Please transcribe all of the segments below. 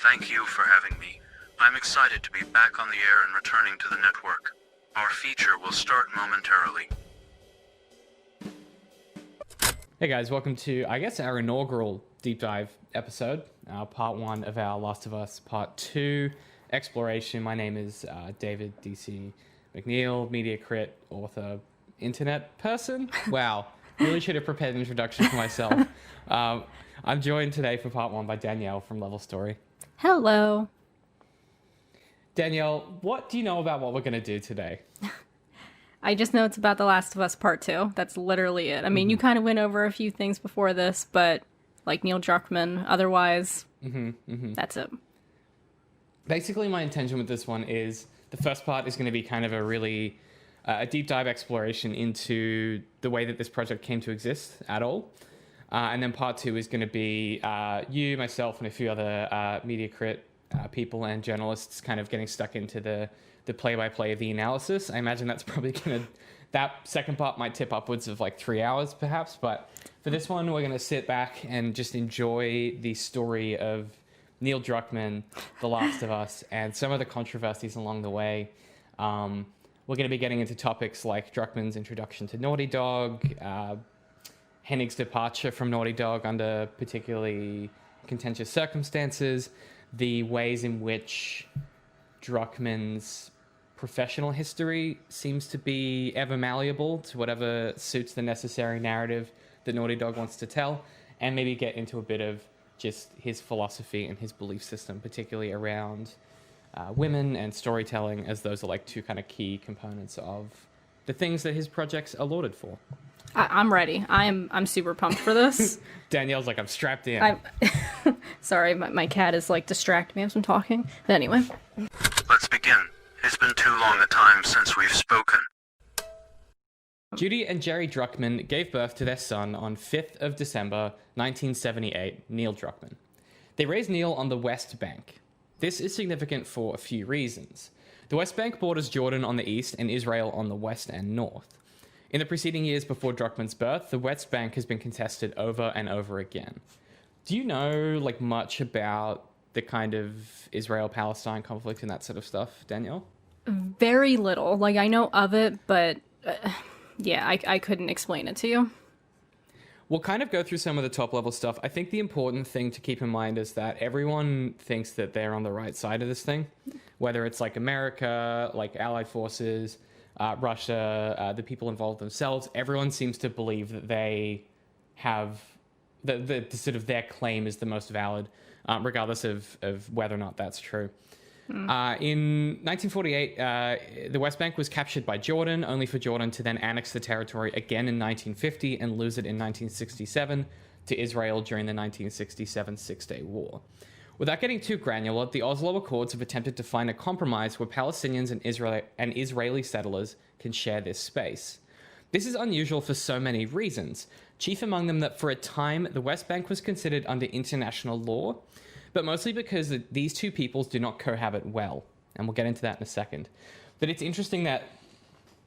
Thank you for having me. I'm excited to be back on the air and returning to the network. Our feature will start momentarily. Hey guys, welcome to, I guess, our inaugural deep dive episode, part 1 of our Last of Us part 2 exploration. My name is David DC McNeill, media crit, author, internet person. Wow, really should have prepared an introduction for myself. I'm joined today for part 1 by Danielle from LevelStory. Hello. Danielle, what do you know about what we're going to do today? I just know it's about The Last of Us Part 2. That's literally it. I mean, you kind of went over a few things before this, but like Neil Druckmann, otherwise, that's it. Basically, my intention with this one is the first part is going to be kind of a really a deep dive exploration into the way that this project came to exist at all. And then part 2 is going to be you, myself, and a few other media crit people and journalists kind of getting stuck into the play-by-play of the analysis. I imagine that's probably going to... That second part might tip upwards of like 3 hours, perhaps. But for this one, we're going to sit back and just enjoy the story of Neil Druckmann, The Last of Us, and some of the controversies along the way. We're going to be getting into topics like Druckmann's introduction to NaughtyDog, Hennig's departure from NaughtyDog under particularly contentious circumstances, the ways in which Druckmann's professional history seems to be ever malleable to whatever suits the necessary narrative that NaughtyDog wants to tell, and maybe get into a bit of just his philosophy and his belief system, particularly around women and storytelling, as those are like two kind of key components of the things that his projects are lauded for. I'm ready. I'm super pumped for this. Danielle's like, I'm strapped in. Sorry, my cat is like distracting me as I'm talking. But anyway. Let's begin. It's been too long a time since we've spoken. Judy and Jerry Druckmann gave birth to their son on 5th of December, 1978, Neil Druckmann. They raised Neil on the West Bank. This is significant for a few reasons. The West Bank borders Jordan on the east and Israel on the west and north. In the preceding years before Druckmann's birth, the West Bank has been contested over and over again. Do you know like much about the kind of Israel-Palestine conflict and that sort of stuff, Danielle? Very little. Like, I know of it, but yeah, I couldn't explain it to you. We'll kind of go through some of the top-level stuff. I think the important thing to keep in mind is that everyone thinks that they're on the right side of this thing, whether it's like America, like Allied forces, Russia, the people involved themselves. Everyone seems to believe that they have the sort of their claim is the most valid, regardless of whether or not that's true. In 1948, the West Bank was captured by Jordan, only for Jordan to then annex the territory again in 1950 and lose it in 1967 to Israel during the 1967 Six-Day War. Without getting too granular, the Oslo Accords have attempted to find a compromise where Palestinians and Israeli settlers can share this space. This is unusual for so many reasons, chief among them that for a time the West Bank was considered under international law, but mostly because these two peoples do not cohabit well, and we'll get into that in a second. But it's interesting that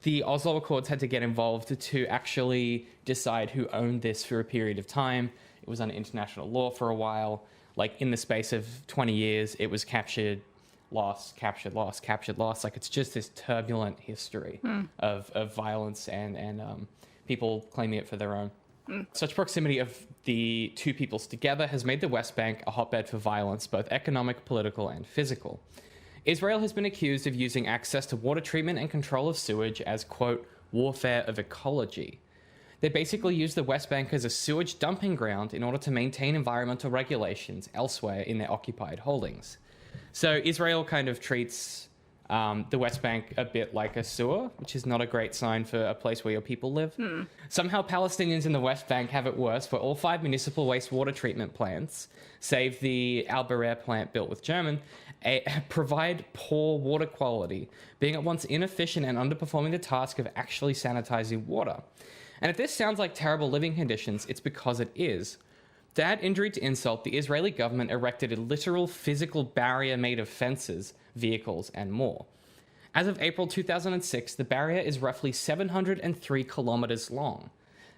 the Oslo Accords had to get involved to actually decide who owned this for a period of time. It was under international law for a while. Like, in the space of 20 years, it was captured, lost, captured, lost, captured, lost. Like, it's just this turbulent history of violence and people claiming it for their own. Such proximity of the two peoples together has made the West Bank a hotbed for violence, both economic, political, and physical. Israel has been accused of using access to water treatment and control of sewage as, quote, warfare of ecology. They basically use the West Bank as a sewage dumping ground in order to maintain environmental regulations elsewhere in their occupied holdings. So Israel kind of treats the West Bank a bit like a sewer, which is not a great sign for a place where your people live. Somehow Palestinians in the West Bank have it worse, where all 5 municipal wastewater treatment plants, save the Al Barer plant built with German, provide poor water quality, being at once inefficient and underperforming the task of actually sanitizing water. And if this sounds like terrible living conditions, it's because it is. To add injury to insult, the Israeli government erected a literal physical barrier made of fences, vehicles, and more. As of April 2006, the barrier is roughly 703 kilometers long.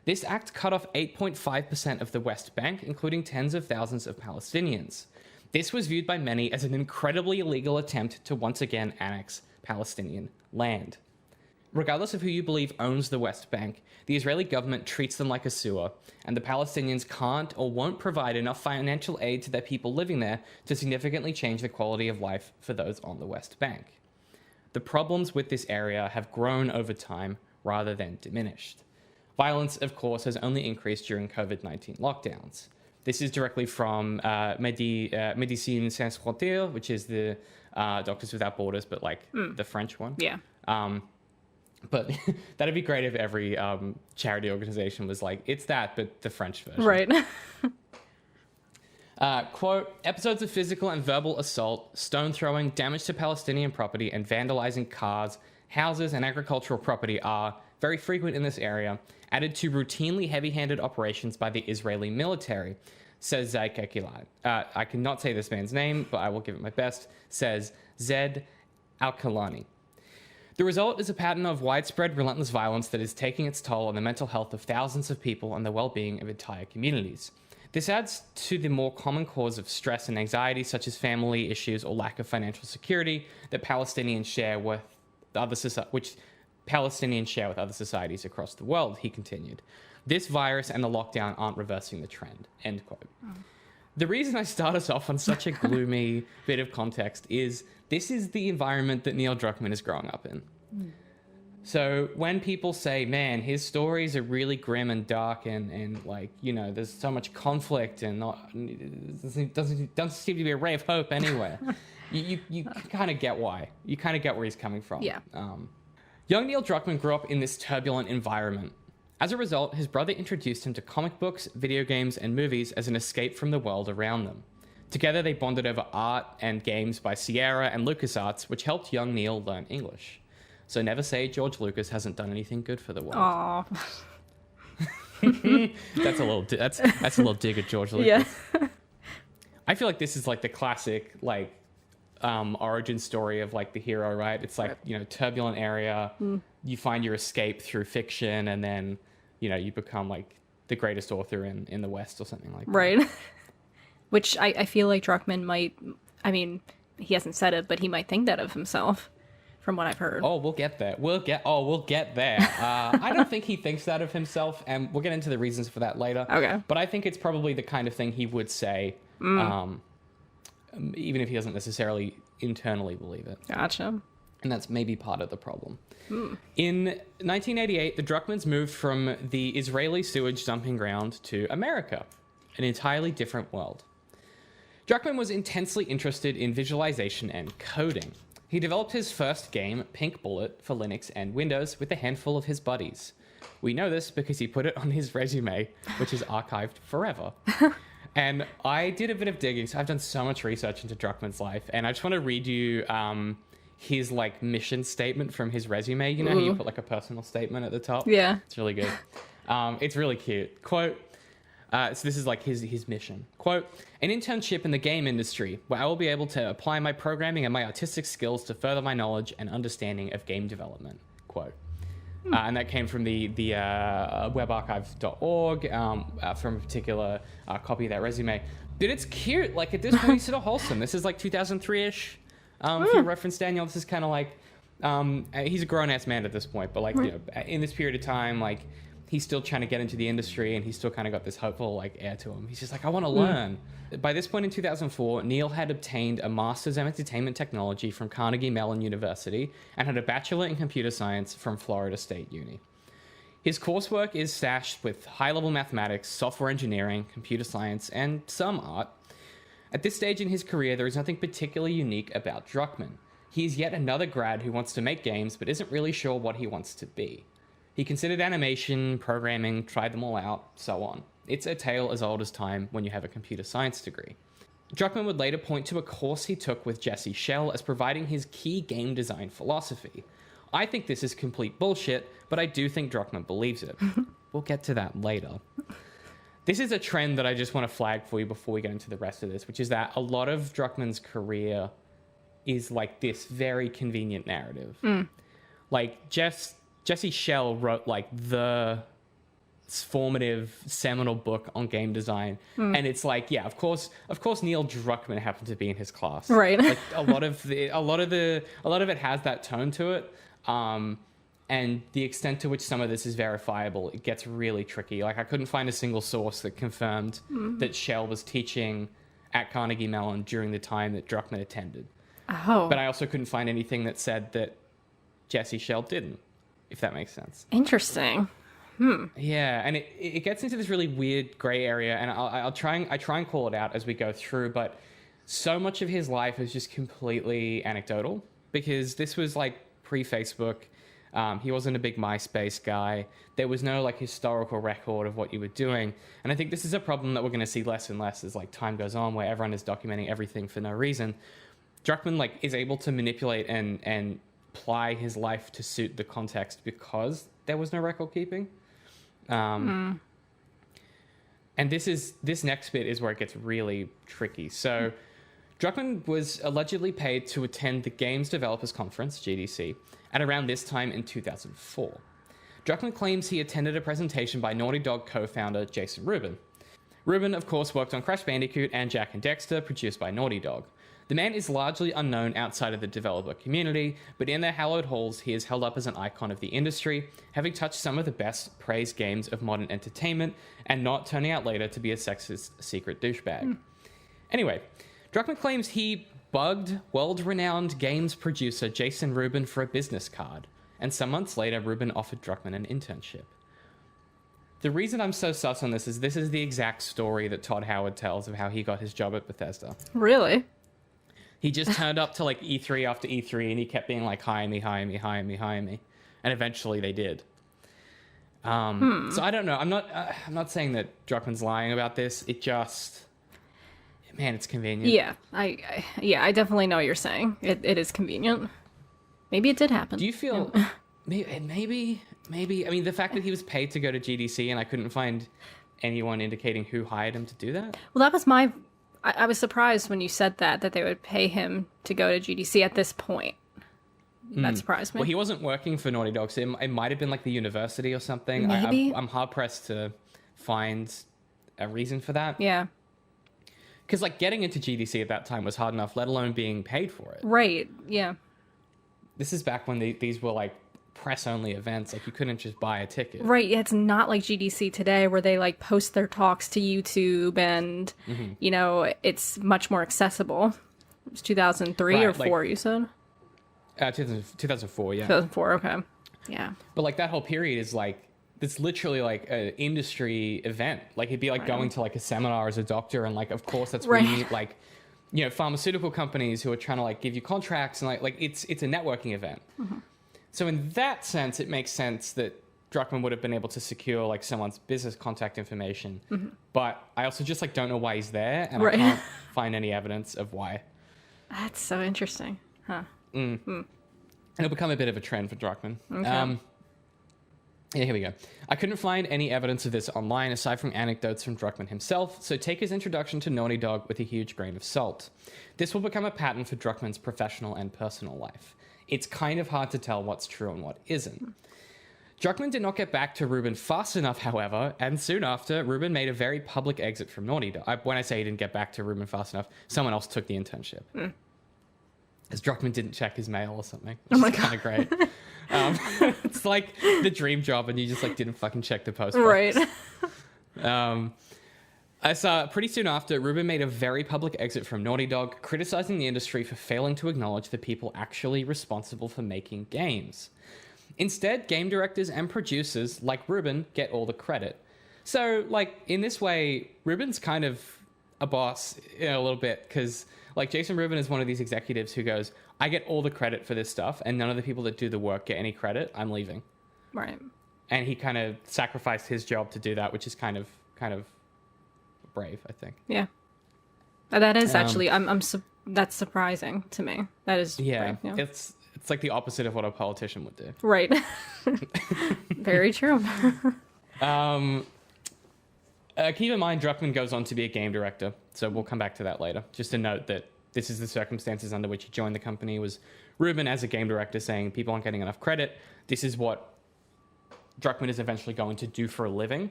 This act cut off 8.5% of the West Bank, including tens of thousands of Palestinians. This was viewed by many as an incredibly illegal attempt to once again annex Palestinian land. Regardless of who you believe owns the West Bank, the Israeli government treats them like a sewer, and the Palestinians can't or won't provide enough financial aid to their people living there to significantly change the quality of life for those on the West Bank. The problems with this area have grown over time rather than diminished. Violence, of course, has only increased during COVID-19 lockdowns. This is directly from Médecins Sans Frontières, which is the Doctors Without Borders, but like the French one. Yeah. But that'd be great if every charity organization was like, it's that, but the French version. Right. Quote, episodes of physical and verbal assault, stone throwing, damage to Palestinian property, and vandalizing cars, houses, and agricultural property are very frequent in this area, added to routinely heavy-handed operations by the Israeli military, says Zed Kekilad. I cannot say this man's name, but I will give it my best, says Zed Al-Kalani. The result is a pattern of widespread relentless violence that is taking its toll on the mental health of thousands of people and the well-being of entire communities. This adds to the more common cause of stress and anxiety, such as family issues or lack of financial security, that Palestinians share with other societies across the world, he continued. This virus and the lockdown aren't reversing the trend, end quote. The reason I start us off on such a gloomy bit of context is this is the environment that Neil Druckmann is growing up in. So when people say, man, his stories are really grim and dark and like, you know, there's so much conflict and doesn't seem to be a ray of hope anywhere, you kind of get why. You kind of get where he's coming from. Yeah. Young Neil Druckmann grew up in this turbulent environment. As a result, his brother introduced him to comic books, video games, and movies as an escape from the world around them. Together, they bonded over art and games by Sierra and LucasArts, which helped young Neil learn English. So never say George Lucas hasn't done anything good for the world. Aw. That's a little dig at George Lucas. Yeah. I feel like this is like the classic like origin story of like the hero, right? It's like, you know, turbulent area. You find your escape through fiction, and then, you know, you become like the greatest author in the West or something like that. Right. Which I feel like Druckmann might, I mean, he hasn't said it, but he might think that of himself, from what I've heard. Oh, we'll get there. We'll get there. I don't think he thinks that of himself, and we'll get into the reasons for that later. Okay. But I think it's probably the kind of thing he would say, even if he doesn't necessarily internally believe it. Gotcha. And that's maybe part of the problem. In 1988, the Druckmanns moved from the Israeli sewage dumping ground to America, an entirely different world. Druckmann was intensely interested in visualization and coding. He developed his first game, Pink Bullet, for Linux and Windows with a handful of his buddies. We know this because he put it on his resume, which is archived forever. And I did a bit of digging, so I've done so much research into Druckmann's life, and I just want to read you his like mission statement from his resume. You know how you put like a personal statement at the top? Yeah. It's really good. It's really cute. Quote, so this is like his mission. Quote, an internship in the game industry where I will be able to apply my programming and my artistic skills to further my knowledge and understanding of game development. Quote. And that came from the webarchive.org from a particular copy of that resume. But it's cute. Like, at this point, he's sort of wholesome. This is like 2003-ish. For your reference, Danielle, this is kind of like... he's a grown-ass man at this point, but like, you know, in this period of time, like, he's still trying to get into the industry, and he's still kind of got this hopeful like air to him. He's just like, I want to learn. By this point in 2004, Neil had obtained a master's in entertainment technology from Carnegie Mellon University and had a bachelor in computer science from Florida State Uni. His coursework is stashed with high-level mathematics, software engineering, computer science, and some art. At this stage in his career, there is nothing particularly unique about Druckmann. He is yet another grad who wants to make games, but isn't really sure what he wants to be. He considered animation, programming, tried them all out, so on. It's a tale as old as time when you have a computer science degree. Druckmann would later point to a course he took with Jesse Schell as providing his key game design philosophy. I think this is complete bullshit, but I do think Druckmann believes it. We'll get to that later. This is a trend that I just want to flag for you before we get into the rest of this, which is that a lot of Druckmann's career is like this very convenient narrative. Like, Jesse Schell wrote like the formative seminal book on game design, and it's like, yeah, of course Neil Druckmann happened to be in his class, right? Like a lot of it has that tone to it, and the extent to which some of this is verifiable, it gets really tricky. Like I couldn't find a single source that confirmed that Shell was teaching at Carnegie Mellon during the time that Druckmann attended. Oh, But I also couldn't find anything that said that Jesse Shell didn't, if that makes sense. interesting. Yeah, and it gets into this really weird gray area, and I try and call it out as we go through, but so much of his life is just completely anecdotal, because this was like pre-Facebook. He wasn't a big MySpace guy. There was no like historical record of what you were doing, and I think this is a problem that we're going to see less and less as like time goes on, where everyone is documenting everything for no reason. Druckmann like is able to manipulate and ply his life to suit the context because there was no record keeping. And this next bit is where it gets really tricky. So Druckmann was allegedly paid to attend the Games Developers Conference, GDC, at around this time in 2004. Druckmann claims he attended a presentation by NaughtyDog co-founder Jason Rubin. Rubin, of course, worked on Crash Bandicoot and Jak and Daxter, produced by NaughtyDog. The man is largely unknown outside of the developer community, but in their hallowed halls, he is held up as an icon of the industry, having touched some of the best praised games of modern entertainment, and not turning out later to be a sexist secret douchebag. Anyway, Druckmann claims he bugged world-renowned games producer Jason Rubin for a business card, and some months later, Rubin offered Druckmann an internship. The reason I'm so sus on this is the exact story that Todd Howard tells of how he got his job at Bethesda. Really? He just turned up to like E3 after E3 and he kept being like, hire me. And eventually they did. So I don't know. I'm not saying that Druckmann's lying about this. It just, man, it's convenient. Yeah, I definitely know what you're saying. It is convenient. Maybe it did happen. Do you feel, maybe, I mean, the fact that he was paid to go to GDC and I couldn't find anyone indicating who hired him to do that? Well, that was I was surprised when you said that they would pay him to go to GDC at this point. That surprised me. Well, he wasn't working for Naughty Dog, so it might have been like the university or something. Maybe. I'm hard-pressed to find a reason for that. Yeah. Because like getting into GDC at that time was hard enough, let alone being paid for it. Right, yeah. This is back when these were like press-only events. Like you couldn't just buy a ticket. Right, yeah, it's not like GDC today where they like post their talks to YouTube and, you know, it's much more accessible. It was 2003 Right, or 4, you said? 2004, yeah. 2004, okay. Yeah. But like that whole period is like, it's literally like an industry event. Like it'd be like going to like a seminar as a doctor, and like of course that's where you meet like, you know, pharmaceutical companies who are trying to like give you contracts, and like it's a networking event. So in that sense, it makes sense that Druckmann would have been able to secure like someone's business contact information. But I also just like don't know why he's there, and I can't find any evidence of why. That's so interesting. Huh. And it'll become a bit of a trend for Druckmann. Okay. Yeah, here we go. I couldn't find any evidence of this online aside from anecdotes from Druckmann himself, so take his introduction to Naughty Dog with a huge grain of salt. This will become a pattern for Druckmann's professional and personal life. It's kind of hard to tell what's true and what isn't. Druckmann did not get back to Rubin fast enough, however, and soon after, Rubin made a very public exit from Naughty Dog. When I say he didn't get back to Rubin fast enough, someone else took the internship. As Druckmann didn't check his mail or something. Which is kind of great. It's like the dream job and you just like didn't fucking check the post box. Right. I saw pretty soon after, Rubin made a very public exit from Naughty Dog, criticizing the industry for failing to acknowledge the people actually responsible for making games. Instead, game directors and producers like Rubin get all the credit. So, like, in this way, Rubin's kind of a boss in a little bit, because, like, Jason Rubin is one of these executives who goes, I get all the credit for this stuff, and none of the people that do the work get any credit. I'm leaving. Right. And he kind of sacrificed his job to do that, which is kind of brave, I think. Yeah. That is actually, that's surprising to me. That is Yeah, brave, it's like the opposite of what a politician would do. Right. Very true. Keep in mind, Druckmann goes on to be a game director, so we'll come back to that later. Just a note that this is the circumstances under which he joined the company, was Rubin as a game director saying people aren't getting enough credit. This is what Druckmann is eventually going to do for a living.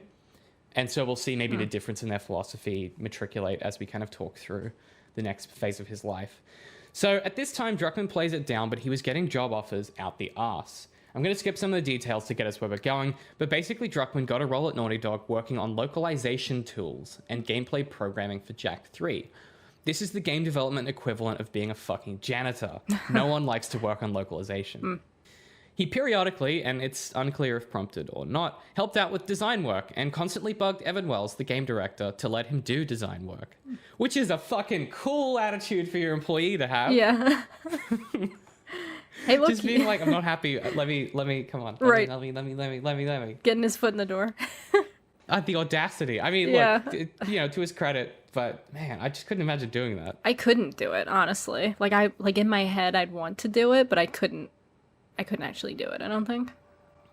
And so we'll see maybe the difference in their philosophy matriculate as we kind of talk through the next phase of his life. So at this time, Druckmann plays it down, but he was getting job offers out the arse. I'm going to skip some of the details to get us where we're going, but basically Druckmann got a role at NaughtyDog working on localization tools and gameplay programming for Jak 3. This is the game development equivalent of being a fucking janitor. No one likes to work on localization. He periodically, and it's unclear if prompted or not, helped out with design work and constantly bugged Evan Wells, the game director, to let him do design work. Which is a fucking cool attitude for your employee to have. Yeah. Hey, look. Just being like, I'm not happy. Let me, come on. Right. Let me. Getting his foot in the door. The audacity. I mean, Yeah. look, to his credit, but man, I just couldn't imagine doing that. I couldn't do it, honestly. Like in my head, I'd want to do it, but I couldn't actually do it, I don't think.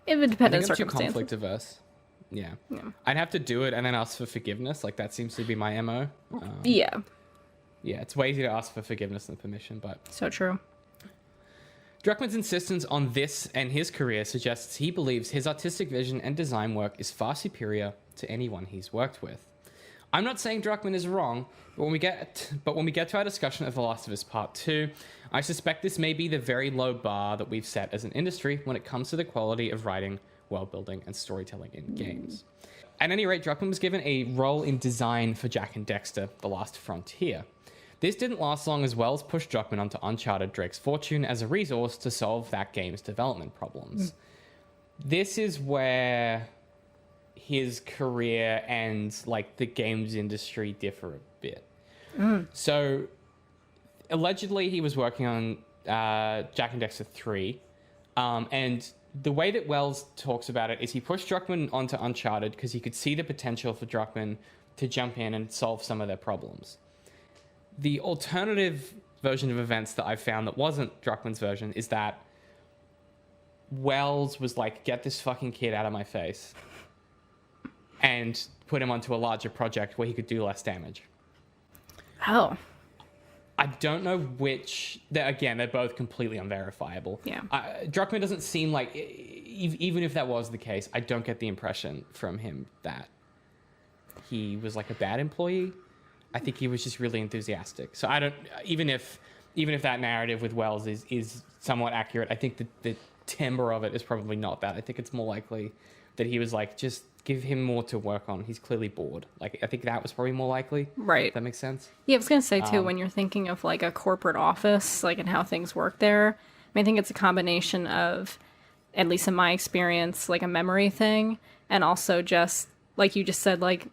It would depend on I'm too circumstances. conflict averse. Yeah. I'd have to do it and then ask for forgiveness. Like, that seems to be my MO. Yeah. Yeah, it's way easier to ask for forgiveness than permission, but... So true. Druckmann's insistence on this and his career suggests he believes his artistic vision and design work is far superior to anyone he's worked with. I'm not saying Druckmann is wrong, but when we get to our discussion of The Last of Us Part 2, I suspect this may be the very low bar that we've set as an industry when it comes to the quality of writing, world building, and storytelling in games. At any rate, Druckmann was given a role in design for Jak and Dexter: The Last Frontier. This didn't last long, as Wells pushed Druckmann onto Uncharted: Drake's Fortune as a resource to solve that game's development problems. This is where his career and like the games industry differ a bit. So allegedly he was working on Jak and Dexter 3, and the way that Wells talks about it is he pushed Druckmann onto Uncharted because he could see the potential for Druckmann to jump in and solve some of their problems. The alternative version of events that I found that wasn't Druckmann's version is that Wells was like, get this fucking kid out of my face, and put him onto a larger project where he could do less damage. Oh. I don't know which... Again, they're both completely unverifiable. Yeah. Druckmann doesn't seem like... Even if that was the case, I don't get the impression from him that he was like a bad employee. I think he was just really enthusiastic. So I don't... Even if that narrative with Wells is somewhat accurate, I think the timbre of it is probably not that. I think it's more likely that he was like, just give him more to work on. He's clearly bored. Like, I think that was probably more likely. Right. If that makes sense. Yeah, I was going to say, too, when you're thinking of, like, a corporate office, like, and how things work there, I think it's a combination of, at least in my experience, like, a memory thing, and also just, like you just said, like,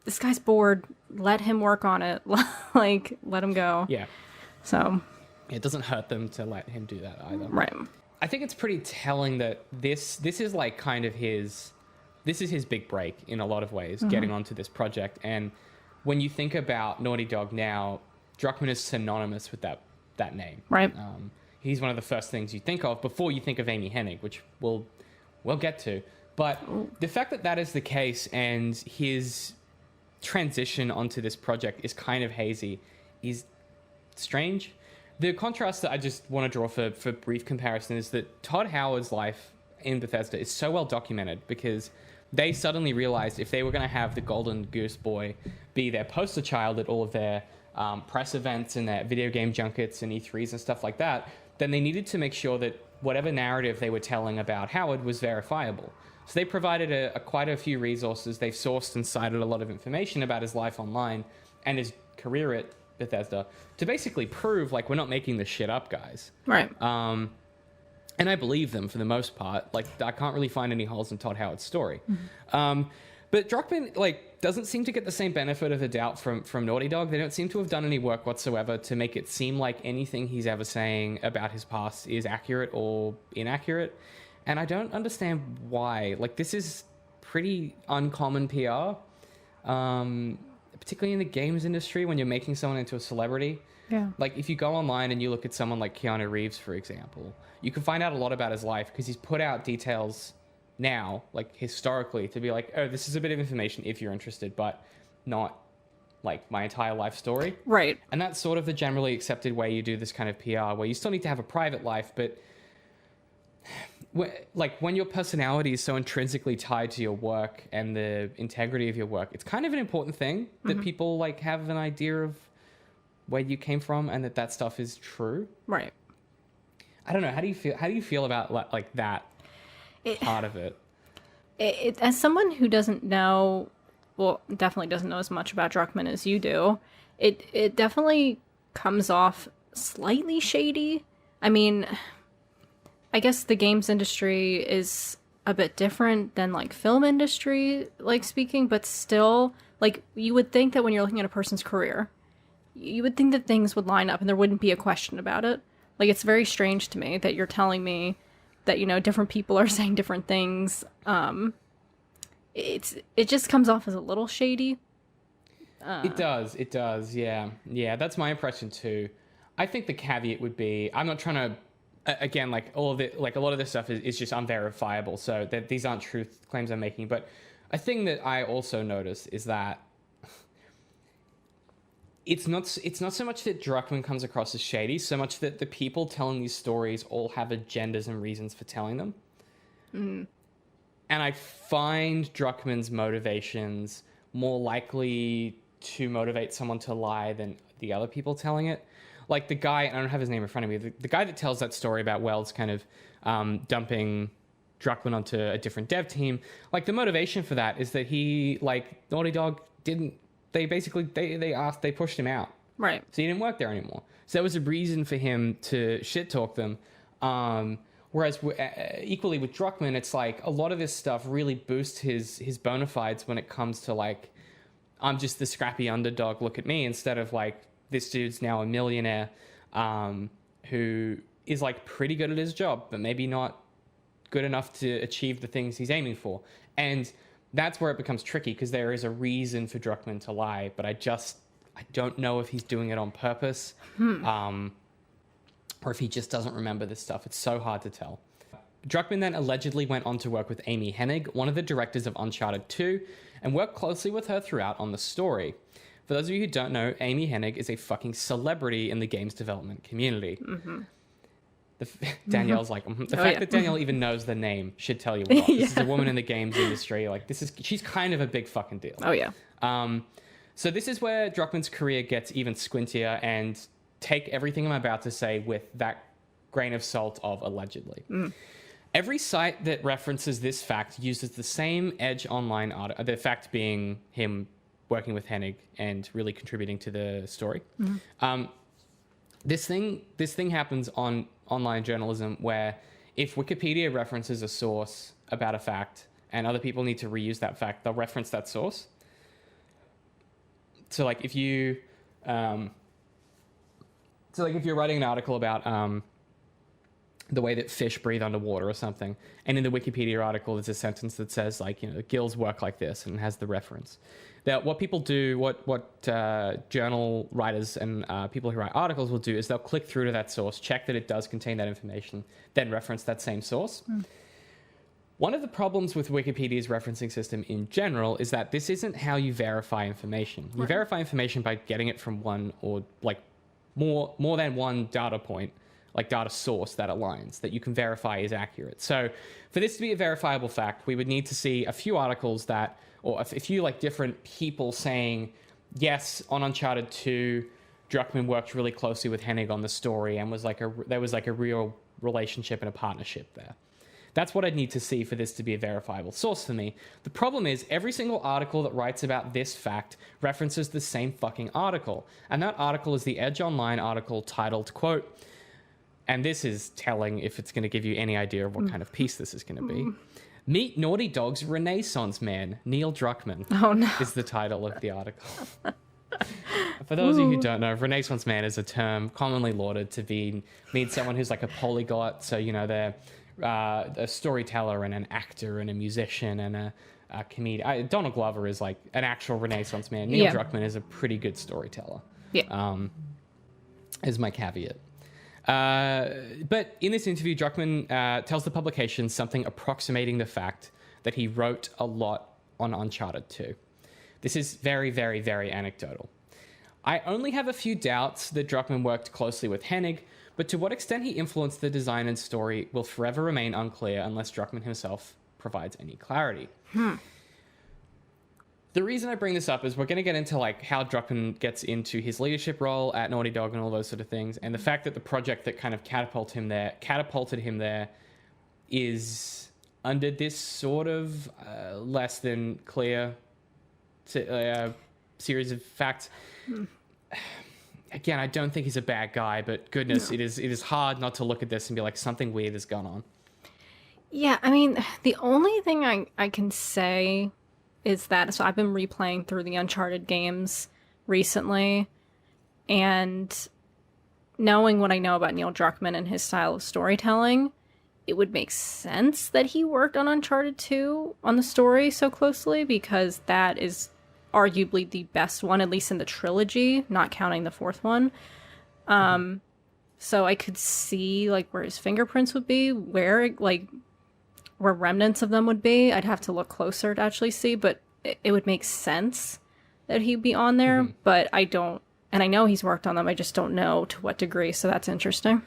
this guy's bored. Let him work on it. Like, let him go. Yeah. So. It doesn't hurt them to let him do that either. Right. I think it's pretty telling that this is like kind of his big break in a lot of ways, getting onto this project. And when you think about Naughty Dog now, Druckmann is synonymous with that name. Right. He's one of the first things you think of before you think of Amy Hennig, which we'll get to. But the fact that is the case and his transition onto this project is kind of hazy is strange. The contrast that I just want to draw for brief comparison is that Todd Howard's life in Bethesda is so well documented because they suddenly realized if they were going to have the Golden Goose Boy be their poster child at all of their press events and their video game junkets and E3s and stuff like that, then they needed to make sure that whatever narrative they were telling about Howard was verifiable. So they provided quite a few resources. They've sourced and cited a lot of information about his life online and his career at Bethesda to basically prove, like, we're not making this shit up, guys. Right. And I believe them for the most part. Like, I can't really find any holes in Todd Howard's story. But Druckmann, like, doesn't seem to get the same benefit of the doubt from Naughty Dog. They don't seem to have done any work whatsoever to make it seem like anything he's ever saying about his past is accurate or inaccurate. And I don't understand why. Like, this is pretty uncommon PR. Particularly in the games industry, when you're making someone into a celebrity. Yeah. Like, if you go online and you look at someone like Keanu Reeves, for example, you can find out a lot about his life because he's put out details now, like, historically, to be like, oh, this is a bit of information if you're interested, but not, like, my entire life story. Right. And that's sort of the generally accepted way you do this kind of PR, where you still need to have a private life, but like when your personality is so intrinsically tied to your work and the integrity of your work, it's kind of an important thing that people like have an idea of where you came from and that stuff is true. Right. I don't know. How do you feel about like that part of it? As someone who doesn't know, well, definitely doesn't know as much about Druckmann as you do, it definitely comes off slightly shady. I mean, I guess the games industry is a bit different than like film industry, like speaking, but still, like you would think that when you're looking at a person's career, you would think that things would line up and there wouldn't be a question about it. Like, it's very strange to me that you're telling me that, you know, different people are saying different things. It just comes off as a little shady. It does, yeah. Yeah, that's my impression too. I think the caveat would be, I'm not trying to, again, like all of it, like a lot of this stuff is just unverifiable, so that these aren't truth claims I'm making. But a thing that I also notice is that it's not so much that Druckmann comes across as shady, so much that the people telling these stories all have agendas and reasons for telling them. And I find Druckmann's motivations more likely to motivate someone to lie than the other people telling it. Like the guy, I don't have his name in front of me, the guy that tells that story about Wells kind of dumping Druckmann onto a different dev team, like the motivation for that is that he, like, NaughtyDog didn't, they pushed him out. Right. So he didn't work there anymore. So that was a reason for him to shit talk them. Whereas equally with Druckmann, it's like a lot of this stuff really boosts his bona fides when it comes to like, I'm just the scrappy underdog, look at me, instead of like, this dude's now a millionaire who is like pretty good at his job, but maybe not good enough to achieve the things he's aiming for. And that's where it becomes tricky, because there is a reason for Druckmann to lie, but I don't know if he's doing it on purpose or if he just doesn't remember this stuff. It's so hard to tell. Druckmann then allegedly went on to work with Amy Hennig, one of the directors of Uncharted 2, and worked closely with her throughout on the story. For those of you who don't know, Amy Hennig is a fucking celebrity in the games development community. Danielle's like, the fact that Danielle even knows the name should tell you a lot. This is a woman in the games industry. Like, she's kind of a big fucking deal. Oh, yeah. So this is where Druckmann's career gets even squintier, and take everything I'm about to say with that grain of salt of allegedly. Every site that references this fact uses the same Edge Online article, the fact being him working with Hennig and really contributing to the story. This thing happens on online journalism, where if Wikipedia references a source about a fact and other people need to reuse that fact, they'll reference that source. So like if you if you're writing an article about the way that fish breathe underwater or something, and in the Wikipedia article there's a sentence that says, like, you know, gills work like this, and has the reference. Now, what people do, what journal writers and people who write articles will do is they'll click through to that source, check that it does contain that information, then reference that same source. One of the problems with Wikipedia's referencing system in general is that this isn't how you verify information. You verify information by getting it from one or like more than one data point, like data source that aligns, that you can verify is accurate. So for this to be a verifiable fact, we would need to see a few articles that, or a few like different people saying, yes, on Uncharted 2, Druckmann worked really closely with Hennig on the story, and there was like a real relationship and a partnership there. That's what I'd need to see for this to be a verifiable source for me. The problem is every single article that writes about this fact references the same fucking article. And that article is the Edge Online article titled, quote, and this is telling if it's going to give you any idea of what kind of piece this is going to be. Meet Naughty Dog's Renaissance Man, Neil Druckmann. Oh, no. Is the title of the article. For those of you who don't know, Renaissance Man is a term commonly lauded to mean someone who's like a polyglot. So, you know, they're a storyteller and an actor and a musician and a comedian. Donald Glover is like an actual Renaissance man. Neil Druckmann is a pretty good storyteller. Yeah. Is my caveat. But in this interview, Druckmann tells the publication something approximating the fact that he wrote a lot on Uncharted 2. This is very, very, very anecdotal. I only have a few doubts that Druckmann worked closely with Hennig, but to what extent he influenced the design and story will forever remain unclear unless Druckmann himself provides any clarity. The reason I bring this up is we're going to get into like how Druckmann gets into his leadership role at Naughty Dog and all those sort of things, and the fact that the project that kind of catapulted him there is under this sort of less than clear series of facts. Again, I don't think he's a bad guy, but goodness, it is hard not to look at this and be like, something weird has gone on. Yeah, I mean, the only thing I can say is that, so I've been replaying through the Uncharted games recently, and knowing what I know about Neil Druckmann and his style of storytelling, it would make sense that he worked on Uncharted 2 on the story so closely, because that is arguably the best one, at least in the trilogy, not counting the fourth one. So I could see like where his fingerprints would be, where remnants of them would be. I'd have to look closer to actually see, but it would make sense that he'd be on there. But I don't, and I know he's worked on them, I just don't know to what degree, so that's interesting.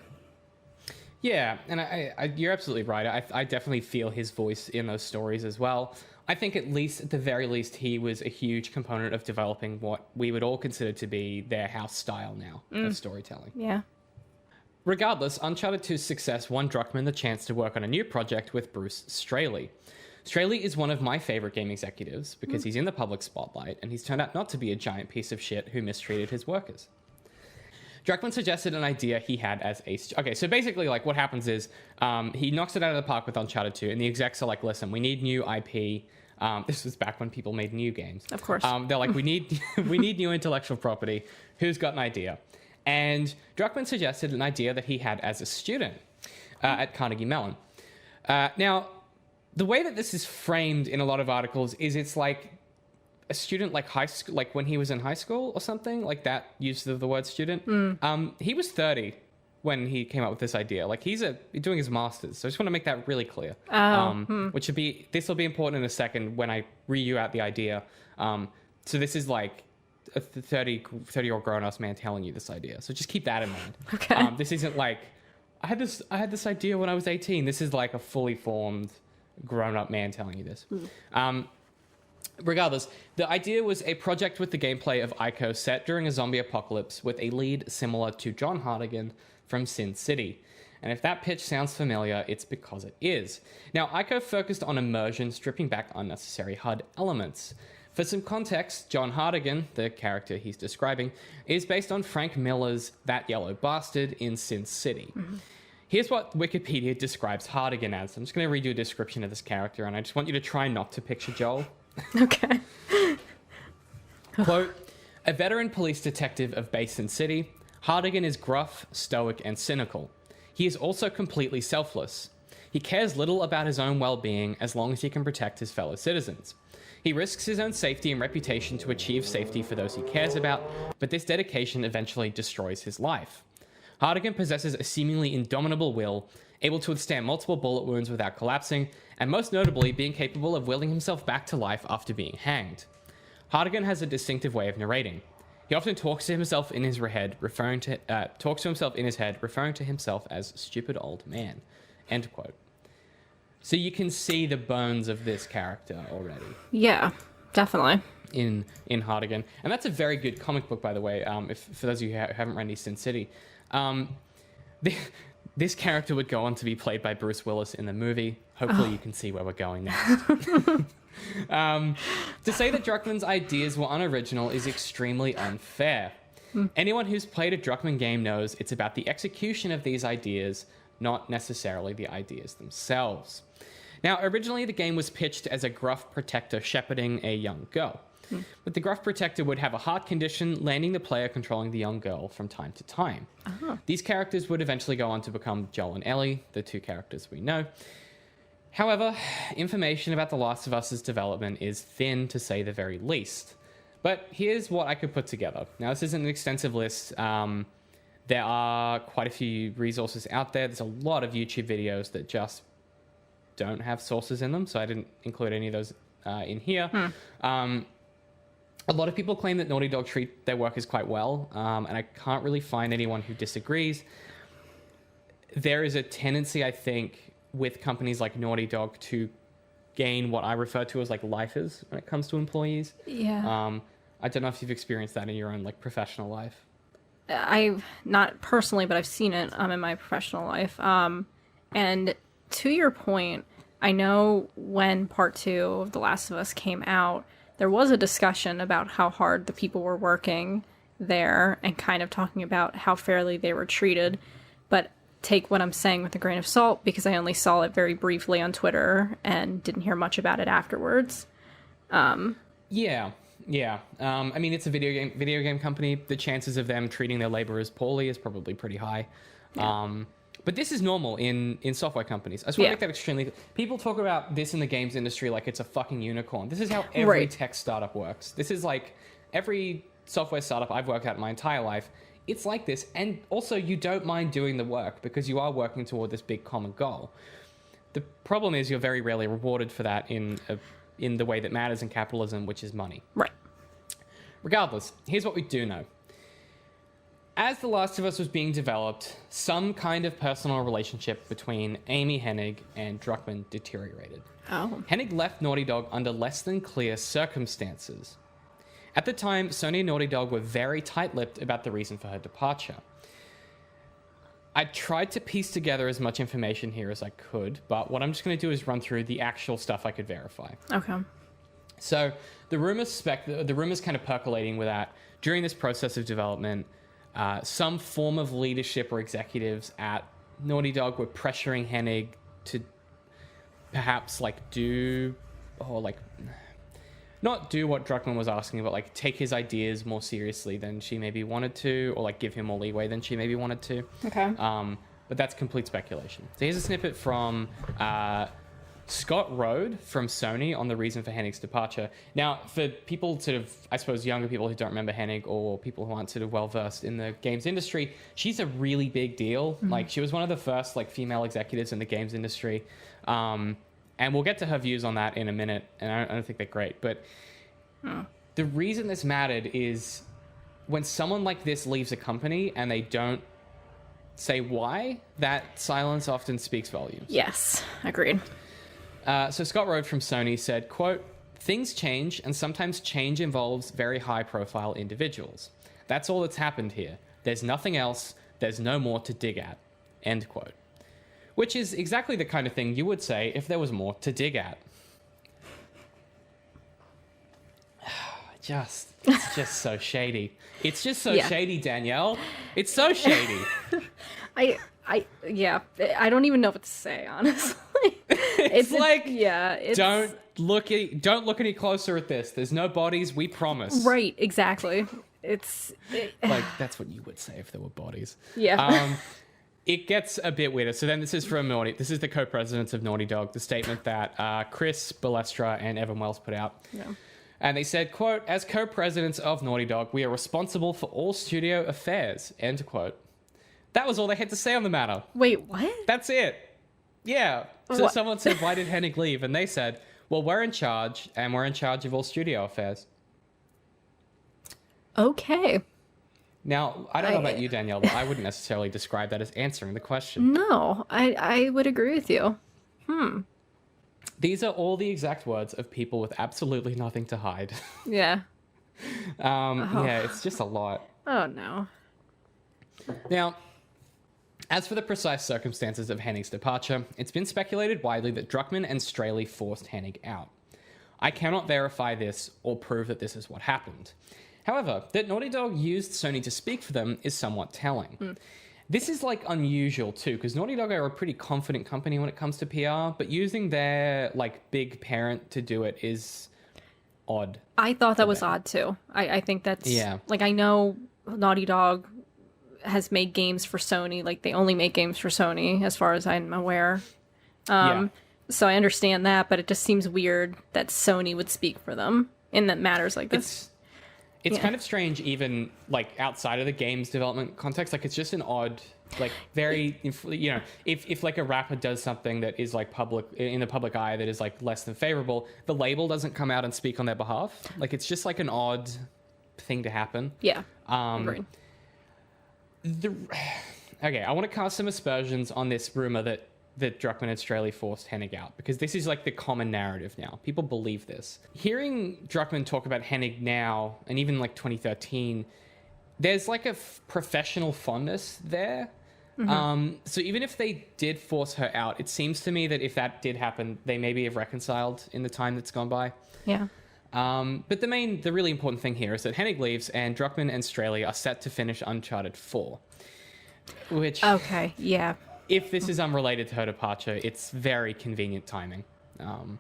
Yeah, and I you're absolutely right. I definitely feel his voice in those stories as well. I think at the very least, he was a huge component of developing what we would all consider to be their house style now of storytelling. Yeah. Regardless, Uncharted 2's success won Druckmann the chance to work on a new project with Bruce Straley. Straley is one of my favorite game executives because he's in the public spotlight and he's turned out not to be a giant piece of shit who mistreated his workers. Druckmann suggested an idea he had as a... Okay, so basically, like, what happens is he knocks it out of the park with Uncharted 2, and the execs are like, listen, we need new IP. This was back when people made new games. Of course. They're like, we need new intellectual property. Who's got an idea? And Druckmann suggested an idea that he had as a student at Carnegie Mellon. Now, the way that this is framed in a lot of articles is it's like a student like high school, like when he was in high school or something, like that use of the word student. He was 30 when he came up with this idea. Like he's doing his master's. So I just want to make that really clear. Which would be, this will be important in a second when I read you out the idea. So this is like a 30-year-old grown-ass man telling you this idea. So just keep that in mind. Okay. This isn't like, I had this idea when I was 18. This is like a fully formed grown-up man telling you this. Regardless, the idea was a project with the gameplay of Ico set during a zombie apocalypse with a lead similar to John Hartigan from Sin City. And if that pitch sounds familiar, it's because it is. Now, Ico focused on immersion, stripping back unnecessary HUD elements. For some context, John Hartigan, the character he's describing, is based on Frank Miller's That Yellow Bastard in Sin City. Here's what Wikipedia describes Hartigan as. I'm just going to read you a description of this character, and I just want you to try not to picture Joel. Okay. Quote, a veteran police detective of Basin City, Hartigan is gruff, stoic, and cynical. He is also completely selfless. He cares little about his own well-being as long as he can protect his fellow citizens. He risks his own safety and reputation to achieve safety for those he cares about, but this dedication eventually destroys his life. Hartigan possesses a seemingly indomitable will, able to withstand multiple bullet wounds without collapsing, and most notably, being capable of willing himself back to life after being hanged. Hartigan has a distinctive way of narrating. He often talks to himself in his head, referring to himself as stupid old man. End quote. So you can see the bones of this character already. Yeah, definitely. In Hartigan. And that's a very good comic book, by the way, for those of you who haven't read Sin City. This character would go on to be played by Bruce Willis in the movie. Hopefully you can see where we're going next. To say that Druckmann's ideas were unoriginal is extremely unfair. Anyone who's played a Druckmann game knows it's about the execution of these ideas, not necessarily the ideas themselves. Now, originally the game was pitched as a gruff protector shepherding a young girl. But the gruff protector would have a heart condition, landing the player controlling the young girl from time to time. These characters would eventually go on to become Joel and Ellie, the two characters we know. However, information about The Last of Us's development is thin, to say the very least. But here's what I could put together. Now, this isn't an extensive list. There are quite a few resources out there. There's a lot of YouTube videos that just don't have sources in them, so I didn't include any of those in here. A lot of people claim that Naughty Dog treat their workers quite well, and I can't really find anyone who disagrees. There is a tendency, I think, with companies like Naughty Dog to gain what I refer to as like lifers when it comes to employees. Yeah. I don't know if you've experienced that in your own like professional life. I've not personally, but I've seen it in my professional life. And to your point, I know when part 2 of The Last of Us came out, there was a discussion about how hard the people were working there and kind of talking about how fairly they were treated. But take what I'm saying with a grain of salt, because I only saw it very briefly on Twitter and didn't hear much about it afterwards. Yeah. I mean, it's a video game company. The chances of them treating their laborers poorly is probably pretty high. Yeah. But this is normal in software companies. I just want to make that extremely... People talk about this in the games industry like it's a fucking unicorn. This is how every tech startup works. This is like every software startup I've worked at my entire life. It's like this. And also, you don't mind doing the work because you are working toward this big common goal. The problem is you're very rarely rewarded for that in the way that matters in capitalism, which is money. Right. Regardless, here's what we do know. As The Last of Us was being developed, some kind of personal relationship between Amy Hennig and Druckmann deteriorated. Oh. Hennig left Naughty Dog under less than clear circumstances. At the time, Sony and Naughty Dog were very tight-lipped about the reason for her departure. I tried to piece together as much information here as I could, but what I'm just going to do is run through the actual stuff I could verify. Okay. So the rumors kind of percolating with that during this process of development, some form of leadership or executives at Naughty Dog were pressuring Hennig to perhaps not do what Druckmann was asking, but like take his ideas more seriously than she maybe wanted to, or like give him more leeway than she maybe wanted to. Okay. But that's complete speculation. So here's a snippet from Scott Rode from Sony on the reason for Hennig's departure. Now, for people sort of, I suppose, younger people who don't remember Hennig, or people who aren't sort of well-versed in the games industry, she's a really big deal. Mm-hmm. Like, she was one of the first, like, female executives in the games industry. And we'll get to her views on that in a minute, and I don't think they're great. But the reason this mattered is when someone like this leaves a company and they don't say why, that silence often speaks volumes. Yes, agreed. So Scott Rode from Sony said, quote, "Things change, and sometimes change involves very high-profile individuals. That's all that's happened here. There's nothing else. There's no more to dig at." End quote. Which is exactly the kind of thing you would say if there was more to dig at. It's just so shady. It's just so shady, Danielle. It's so shady. I don't even know what to say, honestly. It's like, it's... don't look any closer at this. There's no bodies, we promise. Right, exactly. Like, that's what you would say if there were bodies. Yeah. It gets a bit weirder. So then this is from Naughty. This is the co-presidents of Naughty Dog, the statement that Chris Balestra and Evan Wells put out. Yeah. And they said, quote, "As co-presidents of Naughty Dog, we are responsible for all studio affairs," end quote. That was all they had to say on the matter. Wait, what? That's it. Yeah. So what? Someone said, "Why did Hennig leave?" And they said, "Well, we're in charge, and we're in charge of all studio affairs." Okay. Now, I don't know about you, Danielle, but I wouldn't necessarily describe that as answering the question. No, I would agree with you. These are all the exact words of people with absolutely nothing to hide. Yeah. Yeah, it's just a lot. Oh, no. Now, as for the precise circumstances of Hennig's departure, it's been speculated widely that Druckmann and Straley forced Hennig out. I cannot verify this or prove that this is what happened. However, that Naughty Dog used Sony to speak for them is somewhat telling. This is, like, unusual, too, because Naughty Dog are a pretty confident company when it comes to PR, but using their, like, big parent to do it is odd. I thought that was odd, too. I think that's... Yeah. Like, I know Naughty Dog has made games for Sony. Like, they only make games for Sony, as far as I'm aware. So I understand that, but it just seems weird that Sony would speak for them in that matters like this. It's kind of strange, even like outside of the games development context. Like, it's just an odd Like very, if like a rapper does something that is like public in the public eye that is like less than favorable, the label doesn't come out and speak on their behalf. Like it's just like an odd thing to happen. Yeah. Agreed. Okay, I want to cast some aspersions on this rumor that Druckmann and Straley forced Hennig out, because this is like the common narrative now. People believe this. Hearing Druckmann talk about Hennig now, and even like 2013, there's like a professional fondness there. So even if they did force her out, it seems to me that if that did happen, they maybe have reconciled in the time that's gone by. Yeah. But the really important thing here is that Hennig leaves and Druckmann and Straley are set to finish Uncharted 4. Which, okay, yeah. If this is unrelated to her departure, it's very convenient timing.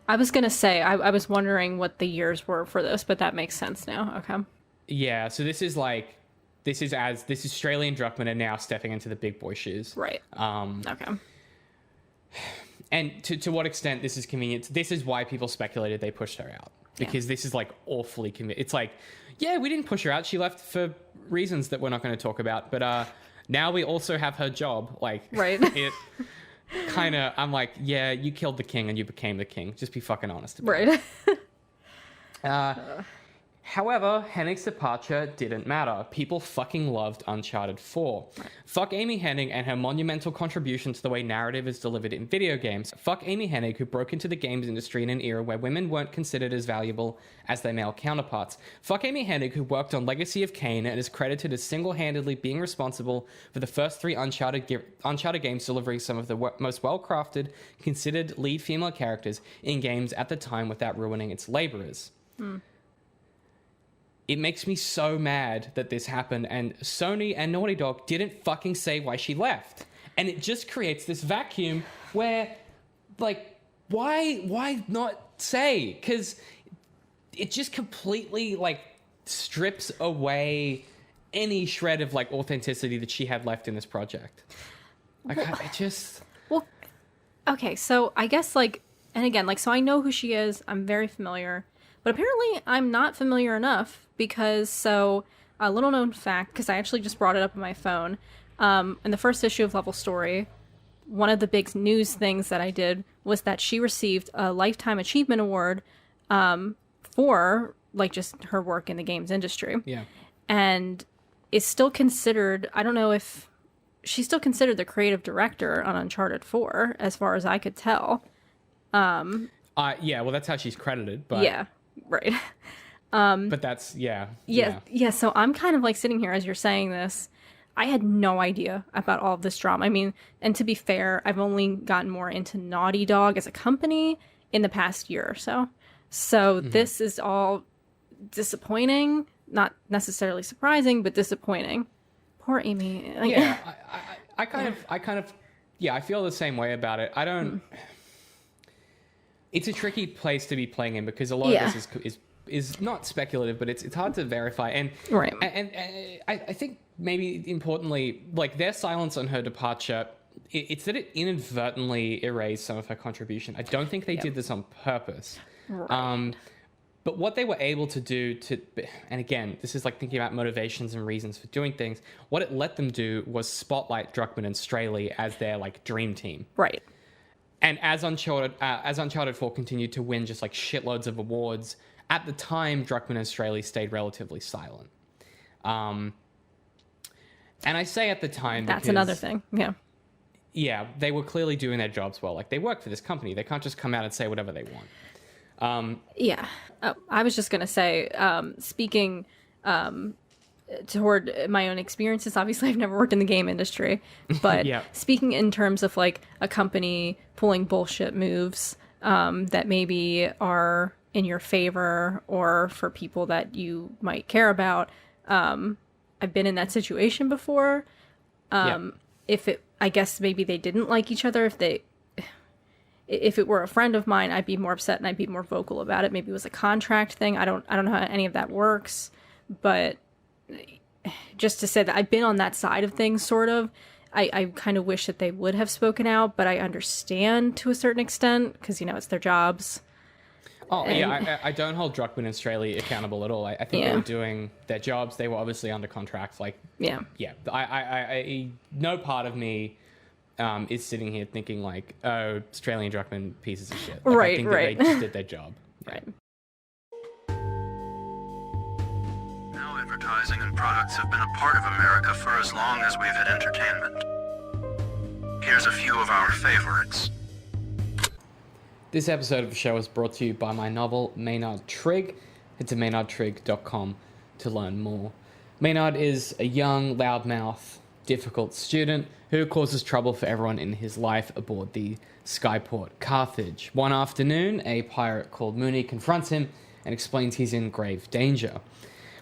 I was going to say, I was wondering what the years were for this, but that makes sense now. Okay. Yeah, so this is Straley and Druckmann are now stepping into the big boy shoes. Right. Okay. And to what extent this is convenient, this is why people speculated they pushed her out. Because this is like awfully convenient. It's like, yeah, we didn't push her out. She left for reasons that we're not going to talk about. But now we also have her job. Like, right. It kind of, I'm like, yeah, you killed the king and you became the king. Just be fucking honest about it. Right. However, Hennig's departure didn't matter. People fucking loved Uncharted 4. Right. Fuck Amy Hennig and her monumental contribution to the way narrative is delivered in video games. Fuck Amy Hennig, who broke into the games industry in an era where women weren't considered as valuable as their male counterparts. Fuck Amy Hennig, who worked on Legacy of Kain and is credited as single-handedly being responsible for the first 3 Uncharted games, delivering some of the most well-crafted, considered lead female characters in games at the time without ruining its laborers. It makes me so mad that this happened, and Sony and NaughtyDog didn't fucking say why she left. And it just creates this vacuum where, like, why not say? Because it just completely, like, strips away any shred of, like, authenticity that she had left in this project. Like, Well, okay, so I guess, like, and again, like, so I know who she is. I'm very familiar. But apparently I'm not familiar enough because, so, a little known fact, because I actually just brought it up on my phone, in the first issue of LevelStory, one of the big news things that I did was that she received a Lifetime Achievement Award for, like, just her work in the games industry. Yeah. And is still considered, I don't know if, she's still considered the creative director on Uncharted 4, as far as I could tell. Yeah, well, that's how she's credited, but... Yeah. Right. But that's, yeah. So I'm kind of like sitting here as you're saying this. I had no idea about all of this drama. I mean, and to be fair, I've only gotten more into NaughtyDog as a company in the past year or so. So this is all disappointing, not necessarily surprising, but disappointing. Poor Amy. Yeah, I feel the same way about it. I don't... It's a tricky place to be playing in because a lot of this is not speculative, but it's hard to verify. And right. And I think maybe importantly, like their silence on her departure, it's that it inadvertently erased some of her contribution. I don't think they did this on purpose. Right. But what they were able to do and again, this is like thinking about motivations and reasons for doing things. What it let them do was spotlight Druckmann and Straley as their like dream team. Right. And as Uncharted 4 continued to win just like shitloads of awards, at the time, Druckmann and Straley stayed relatively silent. And I say at the time that's another thing. Yeah. Yeah, they were clearly doing their jobs well. Like they work for this company. They can't just come out and say whatever they want. Yeah. I was just going to say, speaking toward my own experiences, obviously I've never worked in the game industry, but speaking in terms of like a company pulling bullshit moves that maybe are in your favor or for people that you might care about, I've been in that situation before. I guess maybe they didn't like each other. If it were a friend of mine, I'd be more upset and I'd be more vocal about it. Maybe it was a contract thing. I don't know how any of that works, but just to say that I've been on that side of things, sort of. I kind of wish that they would have spoken out, but I understand to a certain extent because, it's their jobs. Oh, yeah, I don't hold Druckmann and Straley accountable at all. I think they were doing their jobs. They were obviously under contract. Like, yeah. I no part of me is sitting here thinking like, oh, Straley and Druckmann pieces of shit. Like, I think that they just did their job. Right. Now advertising and products have been a part of America for as long as we've had entertainment. Here's a few of our favorites. This episode of the show is brought to you by my novel, Maynard Trigg. Head to maynardtrigg.com to learn more. Maynard is a young, loudmouth, difficult student who causes trouble for everyone in his life aboard the skyport Carthage. One afternoon, a pirate called Mooney confronts him and explains he's in grave danger.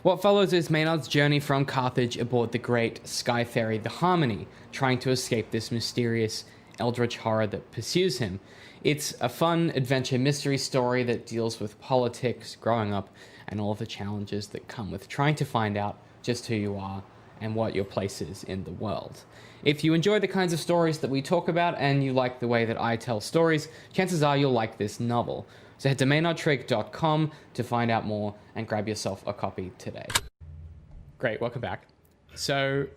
What follows is Maynard's journey from Carthage aboard the great sky ferry, the Harmony, trying to escape this mysterious eldritch horror that pursues him. It's a fun adventure mystery story that deals with politics, growing up, and all the challenges that come with trying to find out just who you are and what your place is in the world. If you enjoy the kinds of stories that we talk about and you like the way that I tell stories, chances are you'll like this novel. So head to maynardtrigg.com to find out more and grab yourself a copy today. Great, welcome back. So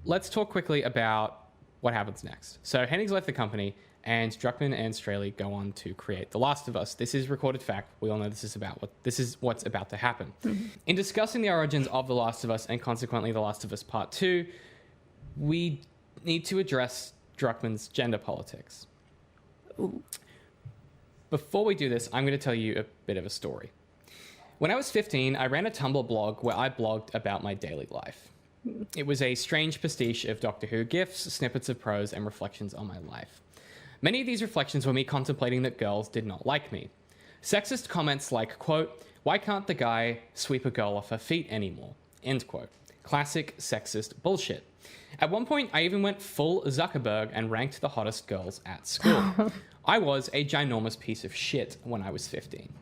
let's talk quickly about what happens next. So Hennig's left the company, and Druckmann and Straley go on to create The Last of Us. This is recorded fact. We all know this is what's about to happen. Mm-hmm. In discussing the origins of The Last of Us and consequently The Last of Us Part 2, we need to address Druckmann's gender politics. Ooh. Before we do this, I'm going to tell you a bit of a story. When I was 15, I ran a Tumblr blog where I blogged about my daily life. It was a strange pastiche of Doctor Who gifs, snippets of prose, and reflections on my life. Many of these reflections were me contemplating that girls did not like me. Sexist comments like, quote, "Why can't the guy sweep a girl off her feet anymore?" End quote. Classic sexist bullshit. At one point, I even went full Zuckerberg and ranked the hottest girls at school. I was a ginormous piece of shit when I was 15.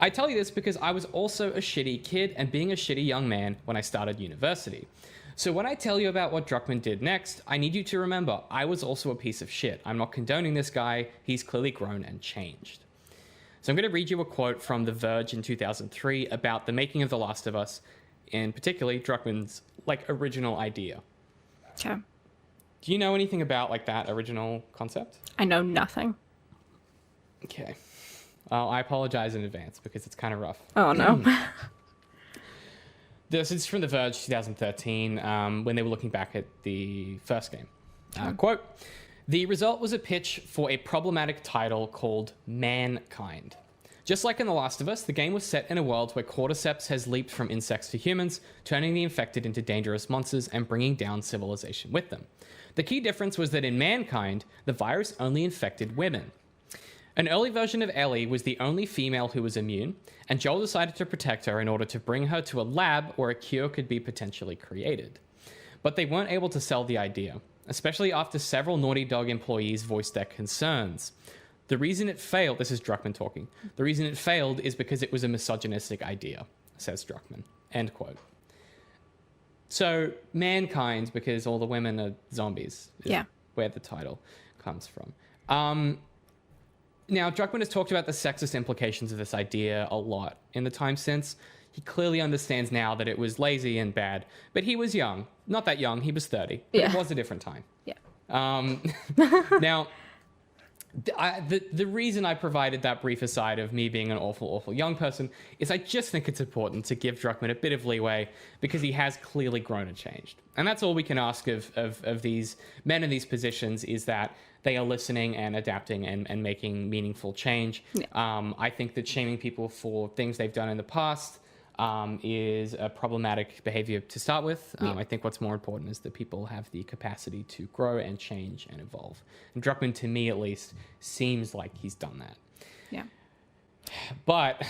I tell you this because I was also a shitty kid and being a shitty young man when I started university. So when I tell you about what Druckmann did next, I need you to remember I was also a piece of shit. I'm not condoning this guy. He's clearly grown and changed. So I'm going to read you a quote from The Verge in 2003 about the making of The Last of Us, and particularly Druckmann's original idea. Okay. Do you know anything about that original concept? I know nothing. Okay. Well, I apologize in advance because it's kind of rough. Oh, no. This is from The Verge 2013, when they were looking back at the first game. Quote, "The result was a pitch for a problematic title called Mankind. Just like in The Last of Us, the game was set in a world where cordyceps has leaped from insects to humans, turning the infected into dangerous monsters and bringing down civilization with them. The key difference was that in Mankind, the virus only infected women. An early version of Ellie was the only female who was immune, and Joel decided to protect her in order to bring her to a lab where a cure could be potentially created. But they weren't able to sell the idea, especially after several NaughtyDog employees voiced their concerns. The reason it failed," this is Druckmann talking, "the reason it failed is because it was a misogynistic idea," says Druckmann. End quote. So, Mankind, because all the women are zombies, is where the title comes from. Now, Druckmann has talked about the sexist implications of this idea a lot in the time since. He clearly understands now that it was lazy and bad, but he was young. Not that young, he was 30. But it was a different time. Yeah. Now, the reason I provided that brief aside of me being an awful, awful young person is I just think it's important to give Druckmann a bit of leeway because he has clearly grown and changed. And that's all we can ask of these men in these positions is that they are listening and adapting and making meaningful change. Yeah. I think that shaming people for things they've done in the past is a problematic behavior to start with. I think what's more important is that people have the capacity to grow and change and evolve. And Druckmann, to me at least, seems like he's done that. Yeah. But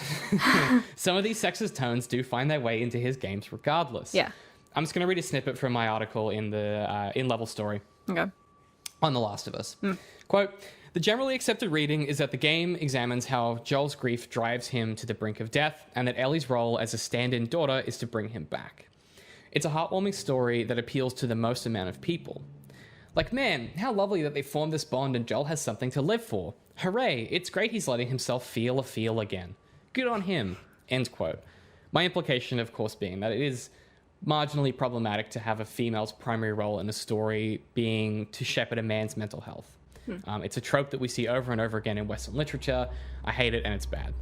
some of these sexist tones do find their way into his games regardless. Yeah. I'm just going to read a snippet from my article in the in LevelStory. Okay. On The Last of Us. Quote, "The generally accepted reading is that the game examines how Joel's grief drives him to the brink of death, and that Ellie's role as a stand-in daughter is to bring him back. It's a heartwarming story that appeals to the most amount of people. Like, man, how lovely that they formed this bond and Joel has something to live for. Hooray, it's great he's letting himself feel a feel again. Good on him. End quote. My implication, of course, being that it is marginally problematic to have a female's primary role in a story being to shepherd a man's mental health. It's a trope that we see over and over again in Western literature. I hate it, and it's bad.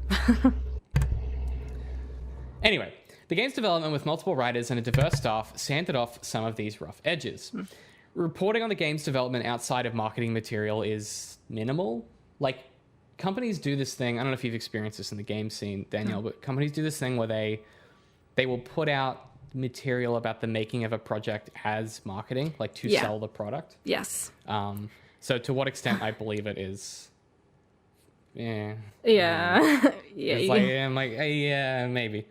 Anyway, the game's development with multiple writers and a diverse staff sanded off some of these rough edges. Reporting on the game's development outside of marketing material is minimal. Like, companies do this thing, I don't know if you've experienced this in the game scene, Danielle, but companies do this thing where they will put out material about the making of a project as marketing, like to sell the product. Yes. So to what extent I believe it is... Yeah. It's like, I'm like, yeah, maybe.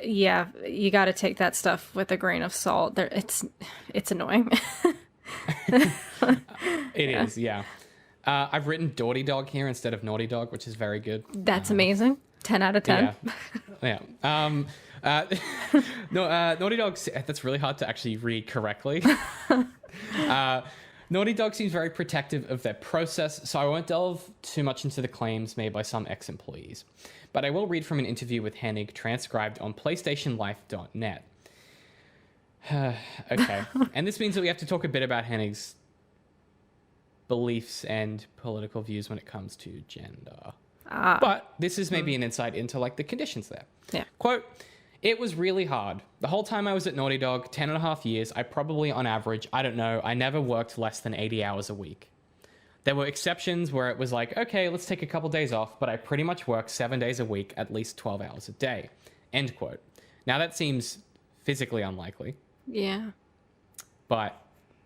Yeah, you got to take that stuff with a grain of salt. It's annoying. It is, yeah. I've written DaughtyDog here instead of NaughtyDog, which is very good. That's amazing. 10 out of 10. Yeah. Naughty Dog, that's really hard to actually read correctly. Naughty Dog seems very protective of their process, so I won't delve too much into the claims made by some ex-employees. But I will read from an interview with Hennig transcribed on PlayStationLife.net. Okay. And this means that we have to talk a bit about Hennig's beliefs and political views when it comes to gender. But this is maybe an insight into like the conditions there. Yeah. Quote, "It was really hard. The whole time I was at Naughty Dog, 10 and a half years, I probably on average, I don't know, I never worked less than 80 hours a week. There were exceptions where it was like, okay, let's take a couple days off, but I pretty much worked 7 days a week, at least 12 hours a day." End quote. Now that seems physically unlikely, Yeah. but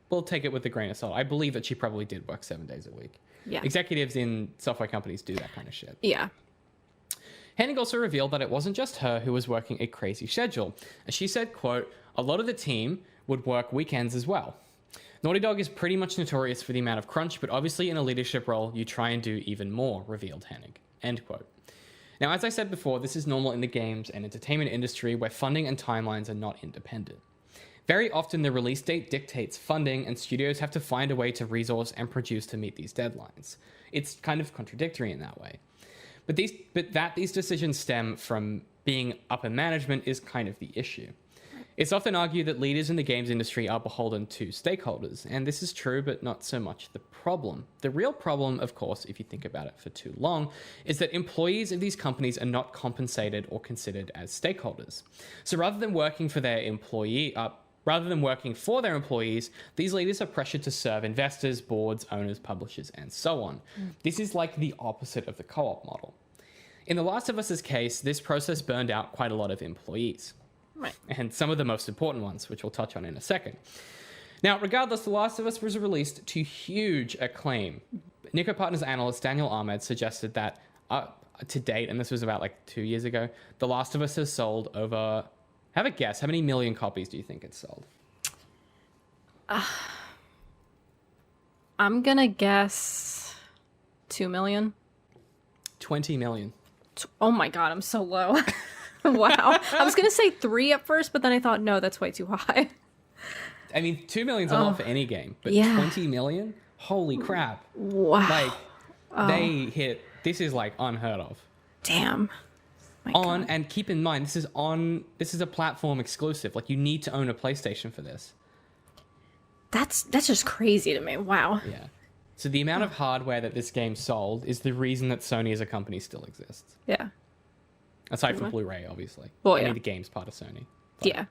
we'll take it with a grain of salt. I believe that she probably did work 7 days a week. Yeah. Executives in software companies do that kind of shit. Yeah. Hennig also revealed that it wasn't just her who was working a crazy schedule. As she said, quote, "A lot of the team would work weekends as well. Naughty Dog is pretty much notorious for the amount of crunch, but obviously in a leadership role, you try and do even more," revealed Hennig. End quote. Now, as I said before, this is normal in the games and entertainment industry where funding and timelines are not independent. Very often, the release date dictates funding, and studios have to find a way to resource and produce to meet these deadlines. It's kind of contradictory in that way. But these decisions stem from being upper management is kind of the issue. It's often argued that leaders in the games industry are beholden to stakeholders, and this is true, but not so much the problem. The real problem, of course, if you think about it for too long, is that employees of these companies are not compensated or considered as stakeholders. So rather than working for their employees, these leaders are pressured to serve investors, boards, owners, publishers, and so on. This is like the opposite of the co-op model. In The Last of Us's case, this process burned out quite a lot of employees. Right. And some of the most important ones, which we'll touch on in a second. Now, regardless, The Last of Us was released to huge acclaim. Nico Partners analyst Danielle Ahmed suggested that to date, and this was about like 2 years ago, The Last of Us has sold over... Have a guess. How many million copies do you think it's sold? I'm going to guess 2 million. 20 million. Oh my God, I'm so low. Wow. I was going to say 3 at first, but then I thought, no, that's way too high. I mean, 2 million's a lot for any game, but 20 million? Holy crap. Wow. Like, they hit... This is like unheard of. Damn. God. And keep in mind, this is a platform exclusive. Like, you need to own a PlayStation for this. That's just crazy to me. Wow. Yeah. So the amount of hardware that this game sold is the reason that Sony as a company still exists. Yeah. Aside from Blu-ray, obviously. Well, I yeah. mean, the game's part of Sony. But, Yeah.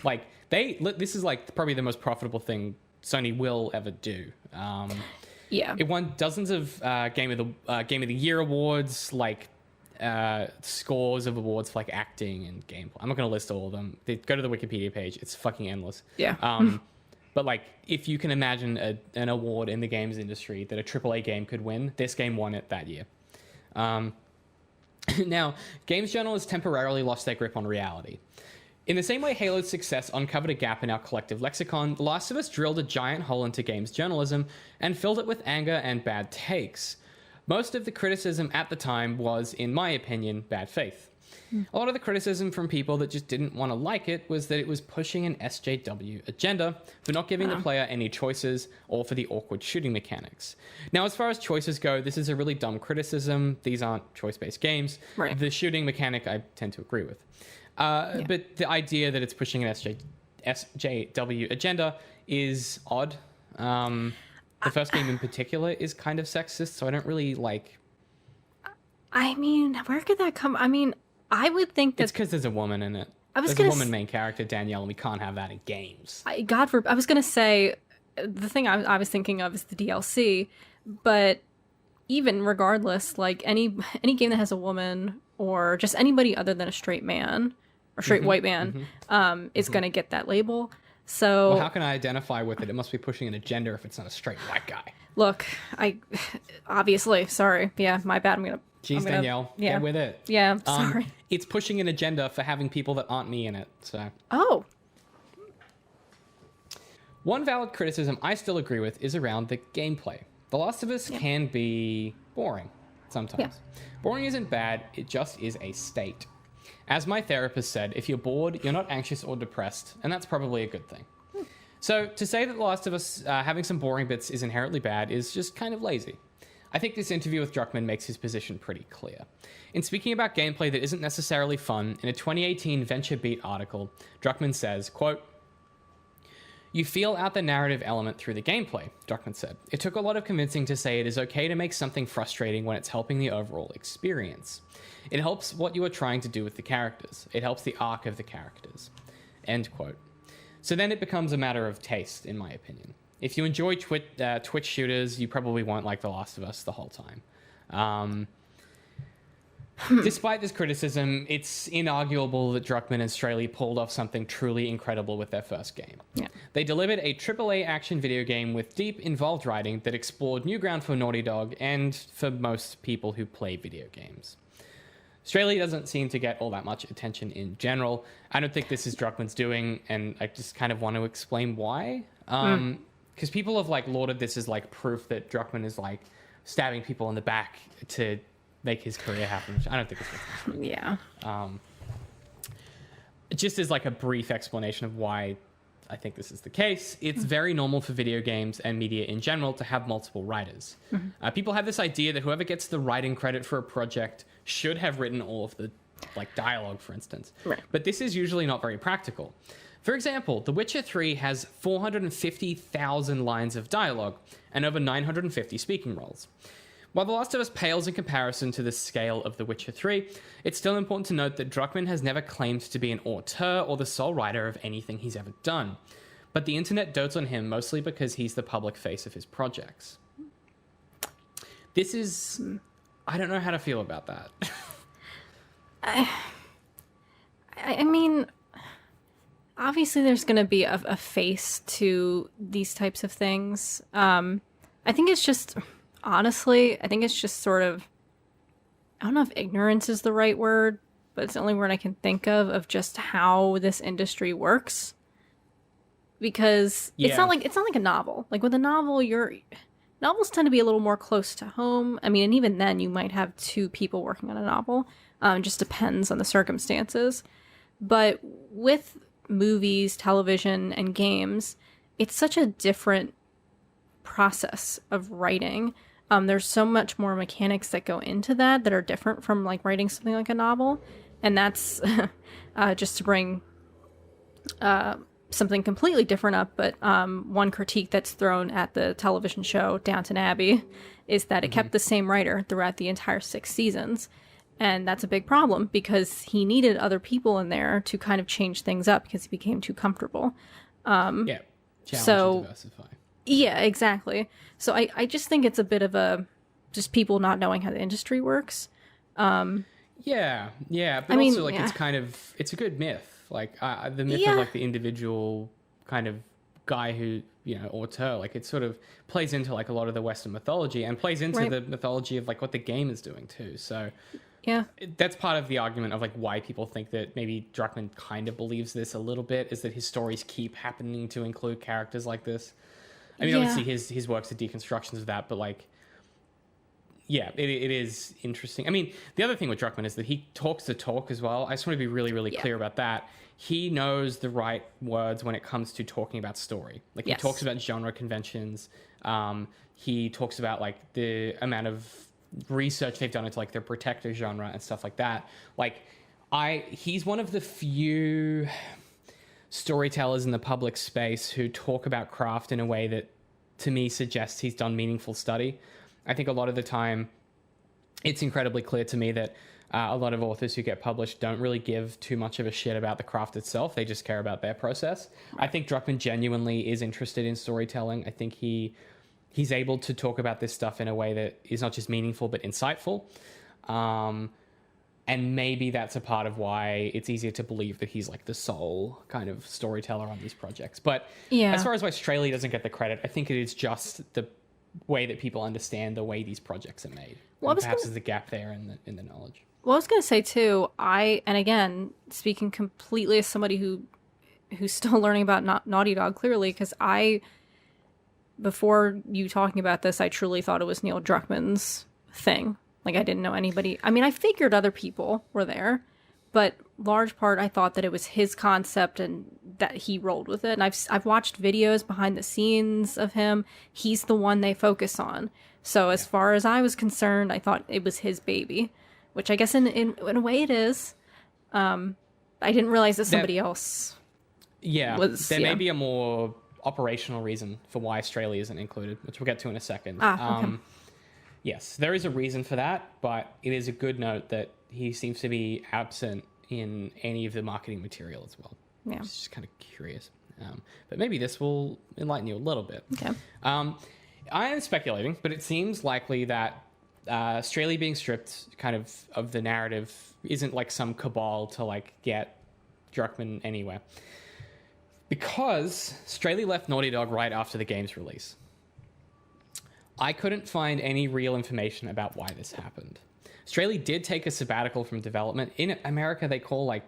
Like, this is like probably the most profitable thing Sony will ever do. Yeah. It won dozens of Game of the Year awards, like scores of awards for like acting and gameplay. I'm not going to list all of them. Go to the Wikipedia page. It's fucking endless. Yeah. But like, if you can imagine an award in the games industry that a AAA game could win, this game won it that year. Now, games journalists temporarily lost their grip on reality. In the same way Halo's success uncovered a gap in our collective lexicon, The Last of Us drilled a giant hole into games journalism and filled it with anger and bad takes. Most of the criticism at the time was, in my opinion, bad faith. A lot of the criticism from people that just didn't want to like it was that it was pushing an SJW agenda for not giving the player any choices or for the awkward shooting mechanics. Now, as far as choices go, this is a really dumb criticism. These aren't choice-based games. Right. The shooting mechanic I tend to agree with. But the idea that it's pushing an SJW agenda is odd. The first game in particular is kind of sexist, so I don't really like... I mean, where could that come? I mean, I would think that... It's because there's a woman in it. There's a woman main character, Danielle, and we can't have that in games. I was going to say, the thing I was thinking of is the DLC, but even regardless, like any game that has a woman or just anybody other than a straight man or straight white man is going to get that label. So well, how can I identify with it? It must be pushing an agenda if it's not a straight white guy. Look, obviously, sorry. Yeah, my bad. Danielle, get with it. Yeah, sorry. It's pushing an agenda for having people that aren't me in it. So. Oh. One valid criticism I still agree with is around the gameplay. The Last of Us can be boring sometimes. Yeah. Boring isn't bad, it just is a state. As my therapist said, if you're bored, you're not anxious or depressed, and that's probably a good thing. So to say that The Last of Us having some boring bits is inherently bad is just kind of lazy. I think this interview with Druckmann makes his position pretty clear. In speaking about gameplay that isn't necessarily fun, in a 2018 Venture Beat article, Druckmann says, quote, "You feel out the narrative element through the gameplay," Druckmann said. "It took a lot of convincing to say it is okay to make something frustrating when it's helping the overall experience. It helps what you are trying to do with the characters. It helps the arc of the characters." End quote. So then it becomes a matter of taste, in my opinion. If you enjoy Twitch shooters, you probably won't like The Last of Us the whole time. Despite this criticism, it's inarguable that Druckmann and Straley pulled off something truly incredible with their first game. Yeah. They delivered a AAA action video game with deep, involved writing that explored new ground for NaughtyDog and for most people who play video games. Straley doesn't seem to get all that much attention in general. I don't think this is Druckmann's doing, and I just kind of want to explain why. Because people have like lauded this as like proof that Druckmann is like stabbing people in the back to make his career happen, which I don't think is what's happening. Yeah. Just as like a brief explanation of why I think this is the case, it's very normal for video games and media in general to have multiple writers. People have this idea that whoever gets the writing credit for a project should have written all of the like dialogue, for instance. Right. But this is usually not very practical. For example, The Witcher 3 has 450,000 lines of dialogue and over 950 speaking roles. While The Last of Us pales in comparison to the scale of The Witcher 3, it's still important to note that Druckmann has never claimed to be an auteur or the sole writer of anything he's ever done. But the internet dotes on him mostly because he's the public face of his projects. This is... I don't know how to feel about that. I mean, obviously there's going to be a face to these types of things. I think it's just... Honestly, I think it's just sort of, I don't know if ignorance is the right word, but it's the only word I can think of just how this industry works. Because it's not like a novel. Like with a novel, novels tend to be a little more close to home. I mean, and even then you might have two people working on a novel. It just depends on the circumstances. But with movies, television, and games, it's such a different process of writing. There's so much more mechanics that go into that are different from like writing something like a novel, and that's just to bring something completely different up. But one critique that's thrown at the television show Downton Abbey is that it kept the same writer throughout the entire 6 seasons, and that's a big problem because he needed other people in there to kind of change things up because he became too comfortable. Challenge to diversify. Yeah, exactly. So I just think it's a bit of just people not knowing how the industry works. But also like it's a good myth. Like the myth of like the individual kind of guy who, auteur, like it sort of plays into like a lot of the Western mythology and plays into the mythology of like what the game is doing too. So that's part of the argument of like why people think that maybe Druckmann kind of believes this a little bit, is that his stories keep happening to include characters like this. I mean, obviously his work's are deconstructions of that, but like it is interesting. I mean, the other thing with Druckmann is that he talks the talk as well. I just want to be really, really clear about that. He knows the right words when it comes to talking about story. Like, he talks about genre conventions. He talks about, like, the amount of research they've done into, like, their protector genre and stuff like that. Like, he's one of the few storytellers in the public space who talk about craft in a way that, to me, suggests he's done meaningful study. I think a lot of the time it's incredibly clear to me that a lot of authors who get published don't really give too much of a shit about the craft itself. They just care about their process. I think Druckmann genuinely is interested in storytelling. I think he's able to talk about this stuff in a way that is not just meaningful but insightful. And maybe that's a part of why it's easier to believe that he's like the sole kind of storyteller on these projects. But as far as why Straley doesn't get the credit, I think it is just the way that people understand the way these projects are made. Well, perhaps there's a gap there in the knowledge. Well, I was going to say too, and again, speaking completely as somebody who's still learning about NaughtyDog, clearly, because before you talking about this, I truly thought it was Neil Druckmann's thing. Like, I didn't know anybody. I mean, I figured other people were there, but large part I thought that it was his concept and that he rolled with it. And I've watched videos behind the scenes of him. He's the one they focus on. So as far as I was concerned, I thought it was his baby, which I guess in a way it is. I didn't realize that somebody else was... There may be a more operational reason for why Australia isn't included, which we'll get to in a second. Okay. Yes, there is a reason for that, but it is a good note that he seems to be absent in any of the marketing material as well. Yeah. It's just kind of curious. But maybe this will enlighten you a little bit. Okay. I am speculating, but it seems likely that Australia being stripped kind of the narrative isn't like some cabal to like get Druckmann anywhere. Because Straley left NaughtyDog right after the game's release. I couldn't find any real information about why this happened. Straley did take a sabbatical from development. In America, they call like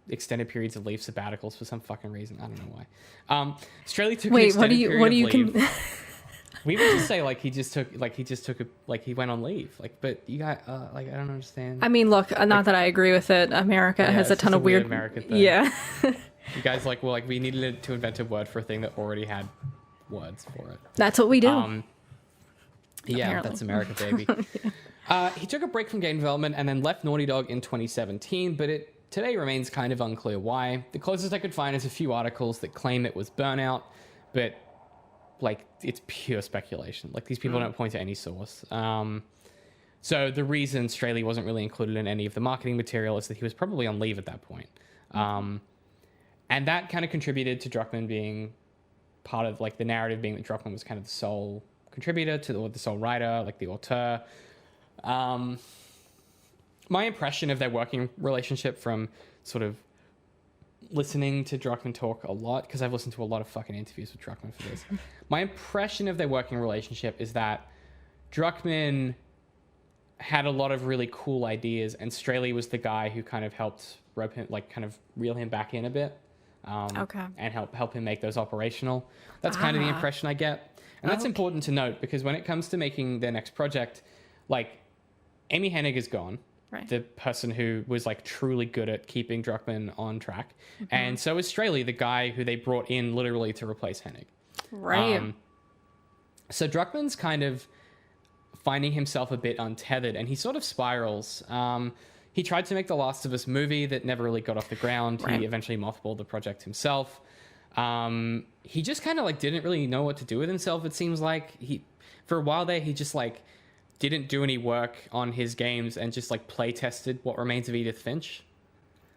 extended periods of leave sabbaticals for some fucking reason. I don't know why. Straley took an extended period of leave. We would just say like he went on leave. Like, but you got like I don't understand. I mean, look, not that I agree with it. America has a ton of weird American thing. Yeah. You guys like we needed to invent a word for a thing that already had words for it. That's what we do. Yeah, Apparently. that's America, baby. He took a break from game development and then left Naughty Dog in 2017, but it today remains kind of unclear why. The closest I could find is a few articles that claim it was burnout, but like it's pure speculation. Like these people don't point to any source. So the reason Straley wasn't really included in any of the marketing material is that he was probably on leave at that point. And that kind of contributed to Druckmann being part of like the narrative being that Druckmann was kind of the sole contributor to the sole writer, like the auteur. My impression of their working relationship from sort of listening to Druckmann talk a lot, because I've listened to a lot of fucking interviews with Druckmann for this. My impression of their working relationship is that Druckmann had a lot of really cool ideas, and Straley was the guy who kind of helped rope him, like kind of reel him back in a bit, and help him make those operational. That's kind of the impression I get. And that's important to note because when it comes to making their next project, like Amy Hennig is gone, right. The person who was like truly good at keeping Druckmann on track. And so is Straley, the guy who they brought in literally to replace Hennig. Right. So Druckmann's kind of finding himself a bit untethered and he sort of spirals. He tried to make the Last of Us movie that never really got off the ground. Right. He eventually mothballed the project himself. He just kind of like didn't really know what to do with himself. It seems like for a while there, he just like didn't do any work on his games and just like play tested What Remains of Edith Finch.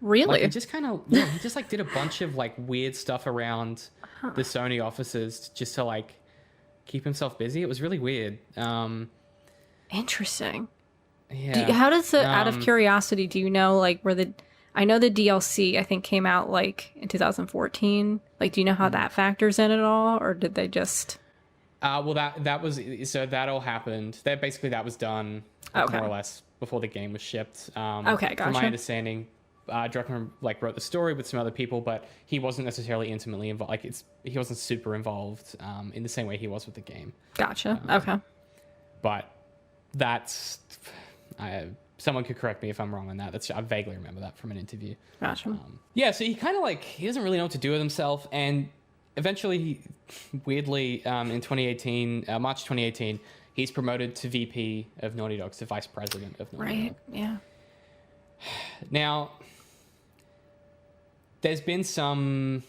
Really? Like, he just he just like did a bunch of like weird stuff around the Sony offices just to like keep himself busy. It was really weird. Interesting. Yeah. How does it, out of curiosity, do you know like I know the DLC I think came out like in 2014. Like, do you know how that factors in at all, or did they just? Well, that all happened. That was done more or less before the game was shipped. Okay, gotcha. From my understanding, Druckmann like wrote the story with some other people, but he wasn't necessarily intimately involved. Like he wasn't super involved in the same way he was with the game. Gotcha. Okay. But that's someone could correct me if I'm wrong on that. I vaguely remember that from an interview. Gotcha. Yeah, so he kind of he doesn't really know what to do with himself, and eventually, weirdly, in 2018, March 2018, he's promoted to VP of Naughty Dog, to vice president of Naughty Dog. Right. Yeah. Now, there's been some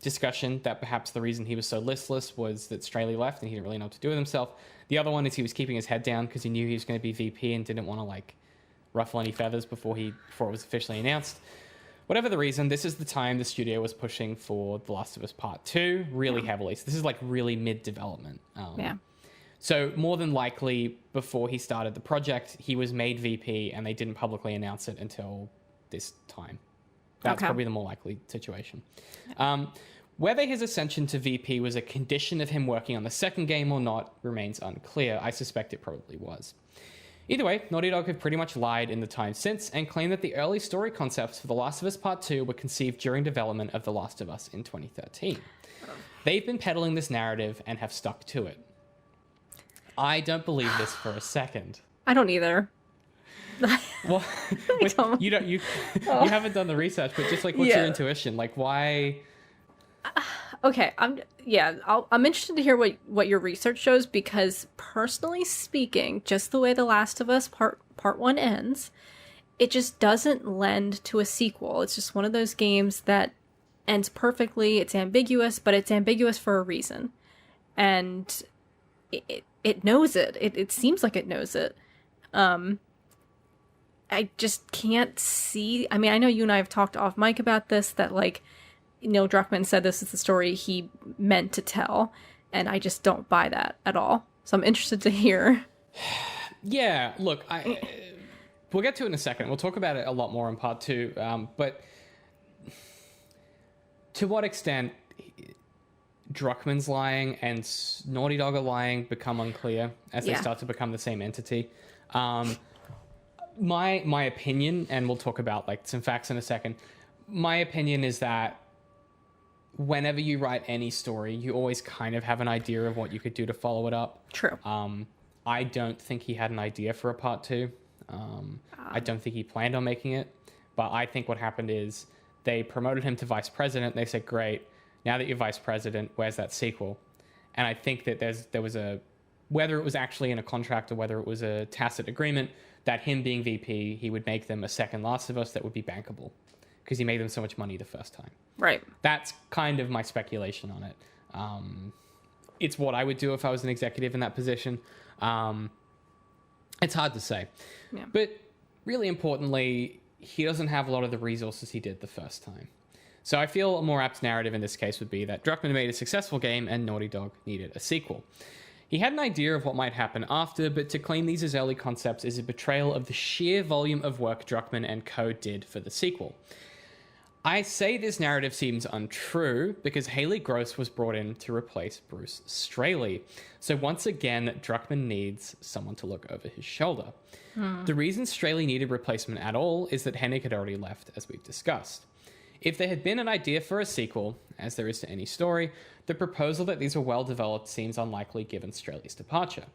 discussion that perhaps the reason he was so listless was that Straley left and he didn't really know what to do with himself. The other one is he was keeping his head down because he knew he was going to be VP and didn't want to ruffle any feathers before it was officially announced. Whatever the reason, this is the time the studio was pushing for The Last of Us Part 2 really heavily. So this is really mid-development. Yeah. So more than likely, before he started the project, he was made VP and they didn't publicly announce it until this time. That's probably the more likely situation. Whether his ascension to VP was a condition of him working on the second game or not remains unclear. I suspect it probably was. Either way, Naughty Dog have pretty much lied in the time since and claimed that the early story concepts for The Last of Us Part 2 were conceived during development of The Last of Us in 2013. They've been peddling this narrative and have stuck to it. I don't believe this for a second. I don't either. Well, you haven't done the research, but just what's your intuition? Why? Okay, I'm interested to hear what your research shows, because personally speaking, just the way The Last of Us part 1 ends, it just doesn't lend to a sequel. It's just one of those games that ends perfectly. It's ambiguous, but it's ambiguous for a reason. And it knows it. It seems like it knows it. I just can't see. I mean, I know you and I have talked off mic about this, that Neil Druckmann said this is the story he meant to tell, and I just don't buy that at all. So I'm interested to hear. Yeah, look, we'll get to it in a second. We'll talk about it a lot more in part 2. But to what extent Druckmann's lying and Naughty Dog are lying become unclear as they start to become the same entity. My opinion, and we'll talk about some facts in a second. My opinion is that whenever you write any story, you always kind of have an idea of what you could do to follow it up. True. I don't think he had an idea for a part 2. I don't think he planned on making it. But I think what happened is they promoted him to vice president. They said, great, now that you're vice president, where's that sequel? And I think that there was whether it was actually in a contract or whether it was a tacit agreement, that him being VP, he would make them a second Last of Us that would be bankable because he made them so much money the first time. Right. That's kind of my speculation on it. It's what I would do if I was an executive in that position. It's hard to say. Yeah. But really importantly, he doesn't have a lot of the resources he did the first time. So I feel a more apt narrative in this case would be that Druckmann made a successful game and Naughty Dog needed a sequel. He had an idea of what might happen after, but to claim these as early concepts is a betrayal of the sheer volume of work Druckmann and co did for the sequel. I say this narrative seems untrue because Haley Gross was brought in to replace Bruce Straley. So once again, Druckmann needs someone to look over his shoulder. The reason Straley needed replacement at all is that Hennig had already left, as we've discussed. If there had been an idea for a sequel, as there is to any story, the proposal that these were well developed seems unlikely given Straley's departure.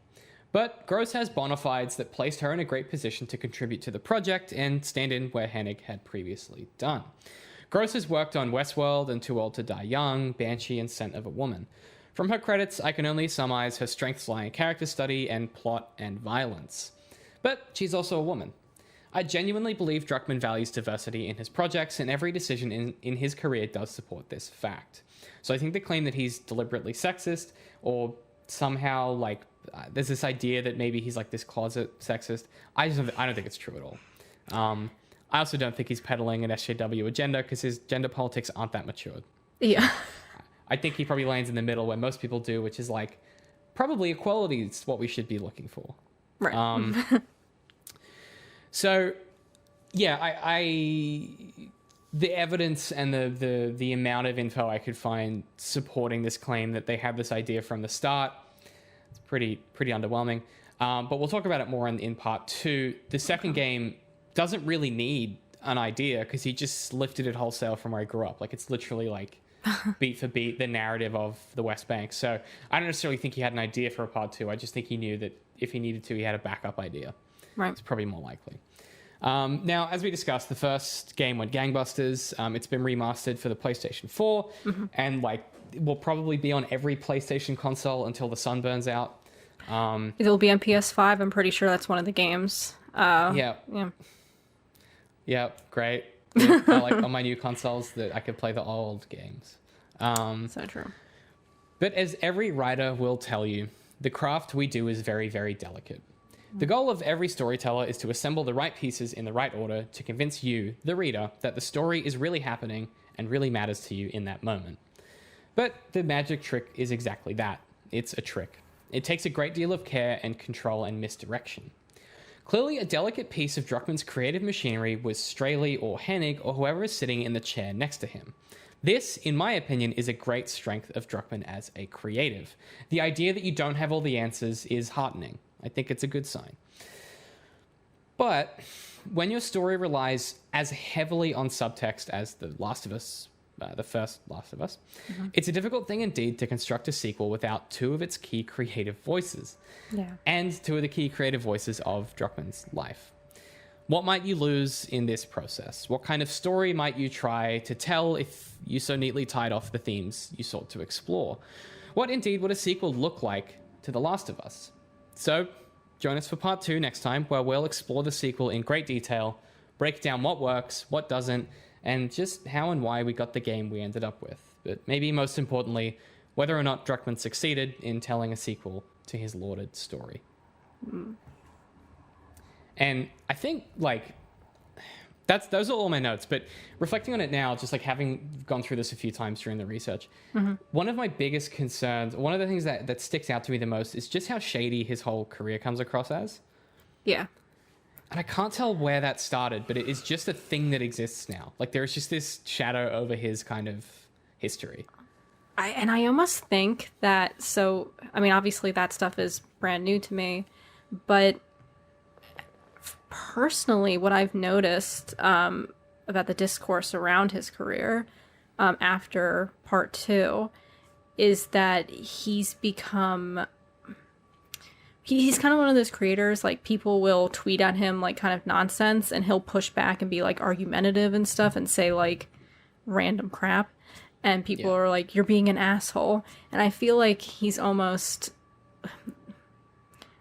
But Gross has bona fides that placed her in a great position to contribute to the project and stand in where Hennig had previously done. Gross has worked on Westworld and Too Old to Die Young, Banshee, and Scent of a Woman. From her credits, I can only surmise her strengths lie in character study and plot and violence. But she's also a woman. I genuinely believe Druckmann values diversity in his projects, and every decision in his career does support this fact. So I think the claim that he's deliberately sexist, or somehow there's this idea that maybe he's this closet sexist, I don't think it's true at all. I also don't think he's peddling an SJW agenda because his gender politics aren't that matured. Yeah. I think he probably lands in the middle where most people do, which is probably equality is what we should be looking for. Right. So, yeah, the evidence and the amount of info I could find supporting this claim that they had this idea from the start, it's pretty underwhelming. But we'll talk about it more in part 2. The second game doesn't really need an idea because he just lifted it wholesale from where he grew up. It's literally beat for beat the narrative of the West Bank. So I don't necessarily think he had an idea for a part 2. I just think he knew that if he needed to, he had a backup idea. Right. It's probably more likely. Now, as we discussed, the first game went gangbusters. It's been remastered for the PlayStation 4, and like will probably be on every PlayStation console until the sun burns out. It'll be on PS5. I'm pretty sure that's one of the games. Yeah, great. Yeah, I like on my new consoles that I could play the old games. So true. But as every writer will tell you, the craft we do is very, very delicate. The goal of every storyteller is to assemble the right pieces in the right order to convince you, the reader, that the story is really happening and really matters to you in that moment. But the magic trick is exactly that. It's a trick. It takes a great deal of care and control and misdirection. Clearly, a delicate piece of Druckmann's creative machinery was Straley or Hennig or whoever is sitting in the chair next to him. This, in my opinion, is a great strength of Druckmann as a creative. The idea that you don't have all the answers is heartening. I think it's a good sign. But when your story relies as heavily on subtext as The Last of Us, the first Last of Us, it's a difficult thing indeed to construct a sequel without two of its key creative voices. Yeah. And two of the key creative voices of Druckmann's life. What might you lose in this process? What kind of story might you try to tell if you so neatly tied off the themes you sought to explore? What indeed would a sequel look like to The Last of Us? So, join us for part 2 next time, where we'll explore the sequel in great detail, break down what works, what doesn't, and just how and why we got the game we ended up with. But maybe most importantly, whether or not Druckmann succeeded in telling a sequel to his lauded story. And I think, like, those are all my notes, but reflecting on it now, just like having gone through this a few times during the research, one of my biggest concerns, one of the things that sticks out to me the most is just how shady his whole career comes across as. Yeah. And I can't tell where that started, but it is just a thing that exists now. Like, there is just this shadow over his kind of history. I almost think that, so, I mean, obviously that stuff is brand new to me, but personally, what I've noticed about the discourse around his career after part 2 is that he's become... He's kind of one of those creators, like, people will tweet at him, like, kind of nonsense, and he'll push back and be, like, argumentative and stuff and say, like, random crap. And people are like, you're being an asshole. And I feel like he's almost... I'm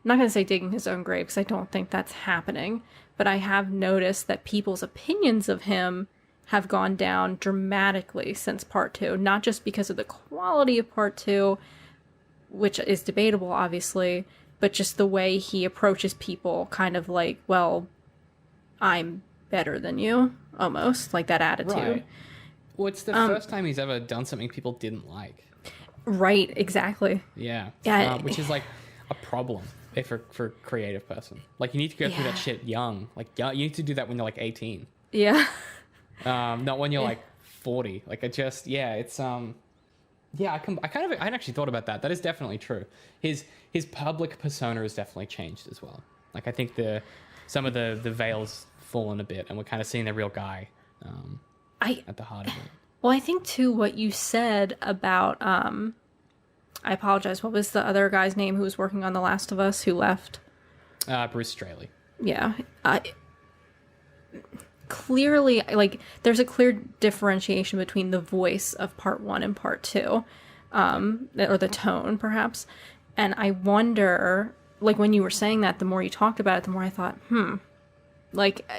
not going to say digging his own grave, because I don't think that's happening. But I have noticed that people's opinions of him have gone down dramatically since part 2. Not just because of the quality of part 2, which is debatable, obviously, but just the way he approaches people, kind of like, well, I'm better than you, almost, like that attitude. Right. Well, it's the first time he's ever done something people didn't like. Right, exactly. Yeah. Yeah. Which is, like, a problem for a creative person. Like, you need to go through that shit young. Like, you need to do that when you're, like, 18. Yeah. Not when you're, like, 40. Like, it's... Yeah, I hadn't actually thought about that. That is definitely true. His public persona has definitely changed as well. Like, I think some of the veil's fallen a bit, and we're kind of seeing the real guy at the heart of it. Well, I think, too, what you said about, I apologize, what was the other guy's name who was working on The Last of Us who left? Bruce Straley. Yeah. Clearly, like, there's a clear differentiation between the voice of part 1 and part 2, or the tone, perhaps. And I wonder, like, when you were saying that, the more you talked about it, the more I thought, like,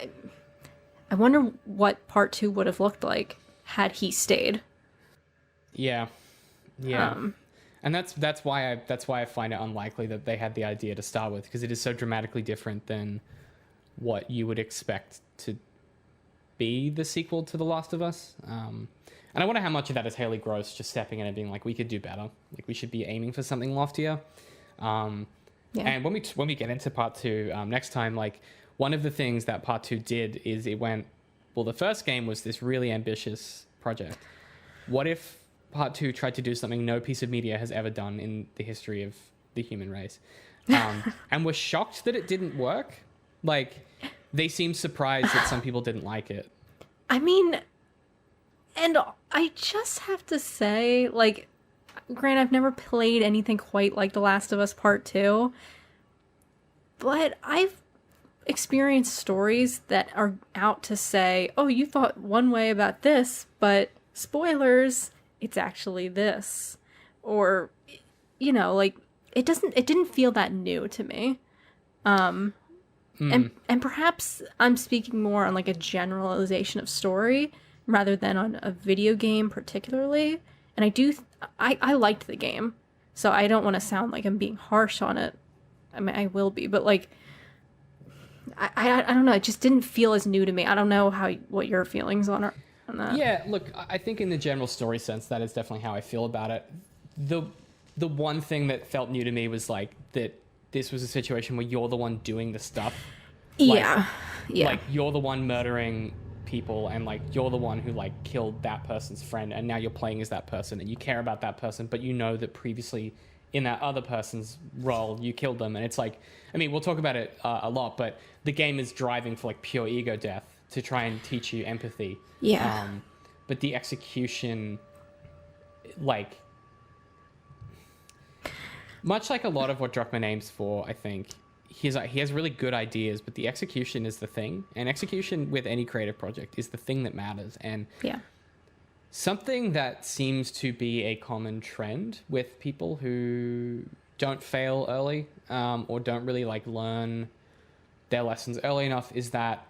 I wonder what part 2 would have looked like had he stayed. Yeah. And that's why I find it unlikely that they had the idea to start with, because it is so dramatically different than what you would expect to be the sequel to The Last of Us. And I wonder how much of that is Haley Gross just stepping in and being like, we could do better. Like, we should be aiming for something loftier. And when we get into part 2 next time, like, one of the things that part 2 did is it went, well, the first game was this really ambitious project. What if part 2 tried to do something no piece of media has ever done in the history of the human race? And we're shocked that it didn't work. Like, they seemed surprised that some people didn't like it. I mean, And I just have to say, like, granted, I've never played anything quite like The Last of Us Part 2, but I've experienced stories that are out to say, oh, you thought one way about this, but spoilers, it's actually this. Or, you know, like, it didn't feel that new to me. And perhaps I'm speaking more on, like, a generalization of story rather than on a video game particularly. And I liked the game, so I don't want to sound like I'm being harsh on it. I mean, I will be, but, like, I don't know. It just didn't feel as new to me. I don't know what your feelings on that. Yeah, look, I think in the general story sense, that is definitely how I feel about it. The one thing that felt new to me was, like, that this was a situation where you're the one doing the stuff. Yeah. Like, you're the one murdering people, and, like, you're the one who, like, killed that person's friend, and now you're playing as that person, and you care about that person, but you know that previously in that other person's role, you killed them. And it's like, I mean, we'll talk about it a lot, but the game is driving for, like, pure ego death to try and teach you empathy. Yeah. But the execution, like, much like a lot of what Druckmann aims for, I think, he has really good ideas, but the execution is the thing. And execution with any creative project is the thing that matters. And Yeah. something that seems to be a common trend with people who don't fail early, or don't really, like, learn their lessons early enough, is that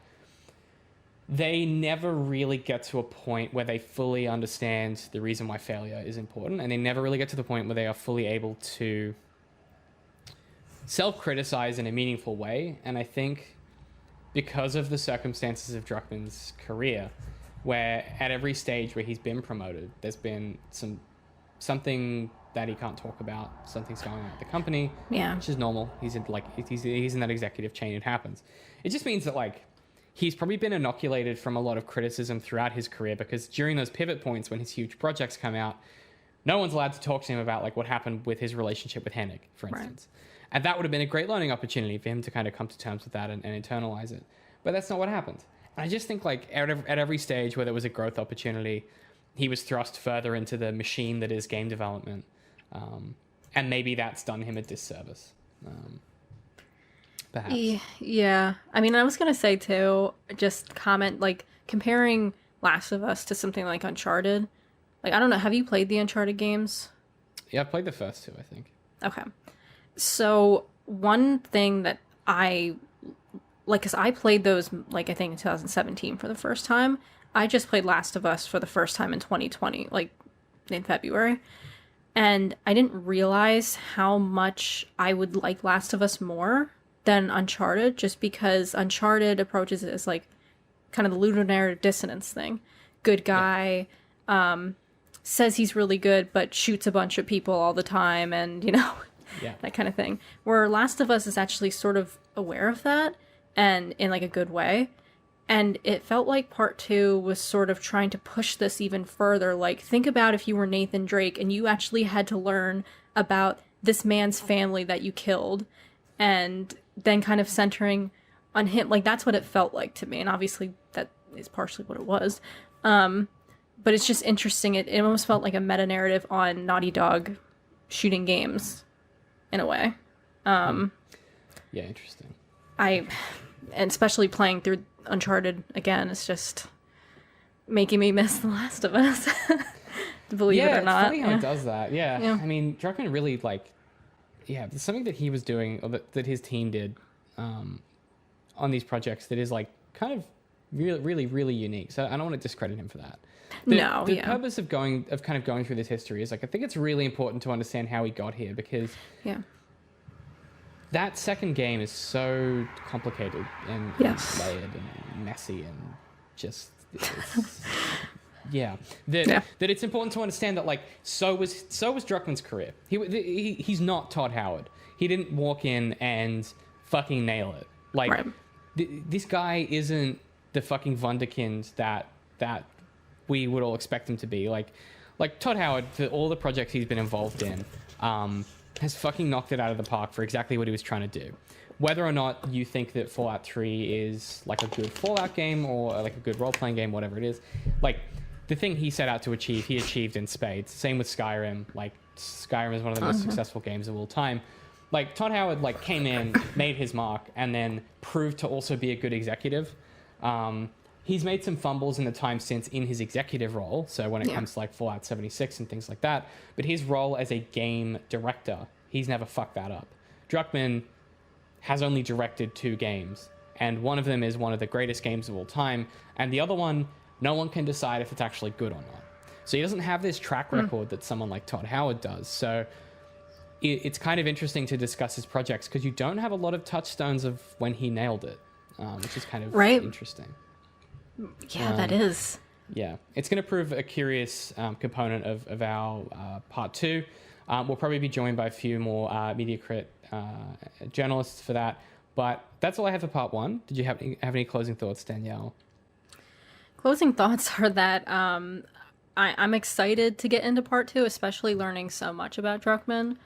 they never really get to a point where they fully understand the reason why failure is important, and they never really get to the point where they are fully able to self-criticize in a meaningful way. And I think because of the circumstances of Druckmann's career, where at every stage where he's been promoted, there's been something that he can't talk about, something's going on at the company, which is normal. He's in that executive chain. It happens. It just means that, like, he's probably been inoculated from a lot of criticism throughout his career, because during those pivot points when his huge projects come out, no one's allowed to talk to him about, like, what happened with his relationship with Hennig, for instance. Right. And that would have been a great learning opportunity for him to kind of come to terms with that and internalize it. But that's not what happened. And I just think, like, at every stage where there was a growth opportunity, he was thrust further into the machine that is game development. And maybe that's done him a disservice. Perhaps. Yeah. I mean, I was going to say, too, just comment, like, comparing Last of Us to something like Uncharted. Like, I don't know. Have you played the Uncharted games? Yeah, I've played the first two, I think. Okay. So, one thing that I... like, because I played those, like, I think in 2017 for the first time. I just played Last of Us for the first time in 2020, like, in February. And I didn't realize how much I would like Last of Us more than Uncharted, just because Uncharted approaches it as, like, kind of the ludonarrative dissonance thing. Good guy, says he's really good, but shoots a bunch of people all the time, and, you know, that kind of thing. Where Last of Us is actually sort of aware of that, and in, like, a good way. And it felt like part 2 was sort of trying to push this even further. Like, think about if you were Nathan Drake and you actually had to learn about this man's family that you killed, and then kind of centering on him. Like, that's what it felt like to me. And obviously that is partially what it was. But it's just interesting. It almost felt like a meta-narrative on Naughty Dog shooting games, in a way. Yeah, interesting. And especially playing through Uncharted again, it's just making me miss The Last of Us. Believe it or not. It's funny how it does that. Yeah. I mean, Druckmann really, like, there's something that he was doing, or that his team did on these projects that is, like, kind of really, really, really unique. So I don't want to discredit him for that. The purpose of kind of going through this history is, like, I think it's really important to understand how he got here, because that second game is so complicated and layered and messy and just that it's important to understand that, like, so was Druckmann's career. He's not Todd Howard. He didn't walk in and fucking nail it. Like, this guy isn't the fucking wunderkind that we would all expect him to be. Like Todd Howard, for all the projects he's been involved in, has fucking knocked it out of the park for exactly what he was trying to do. Whether or not you think that Fallout 3 is, like, a good Fallout game or, like, a good role-playing game, whatever it is, like, the thing he set out to achieve, he achieved in spades. Same with Skyrim. Like, Skyrim is one of the most successful games of all time. Like, Todd Howard, like, came in, made his mark, and then proved to also be a good executive. He's made some fumbles in the time since in his executive role, so when it comes to, like, Fallout 76 and things like that. But his role as a game director, he's never fucked that up. Druckmann has only directed 2 games, and one of them is one of the greatest games of all time, and the other one, no one can decide if it's actually good or not. So he doesn't have this track record that someone like Todd Howard does. So it's kind of interesting to discuss his projects because you don't have a lot of touchstones of when he nailed it, which is kind of interesting. Yeah, that is. Yeah, it's going to prove a curious component of our part 2. We'll probably be joined by a few more Media Crit journalists for that. But that's all I have for part 1. Did you have any closing thoughts, Danielle? Closing thoughts are that I'm excited to get into part 2, especially learning so much about Druckmann,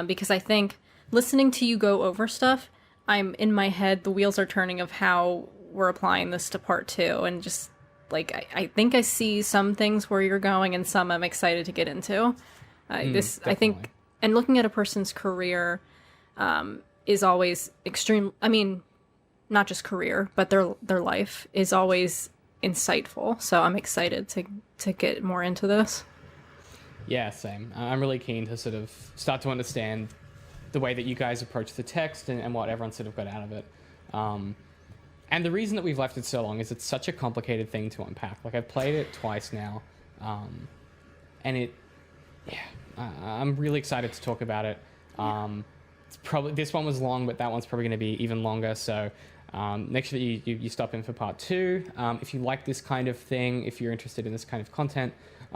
because I think listening to you go over stuff, I'm in my head, the wheels are turning of how we're applying this to part 2, and just like I think I see some things where you're going and some I'm excited to get into. I think, and looking at a person's career is always extreme. I mean, not just career, but their life is always insightful. So I'm excited to get more into this. Yeah, same. I'm really keen to sort of start to understand the way that you guys approach the text and what everyone sort of got out of it. And the reason that we've left it so long is it's such a complicated thing to unpack. Like, I've played it twice now, and I'm really excited to talk about it. It's probably, this one was long, but that one's probably going to be even longer. So make sure that you stop in for part 2. If you like this kind of thing, if you're interested in this kind of content,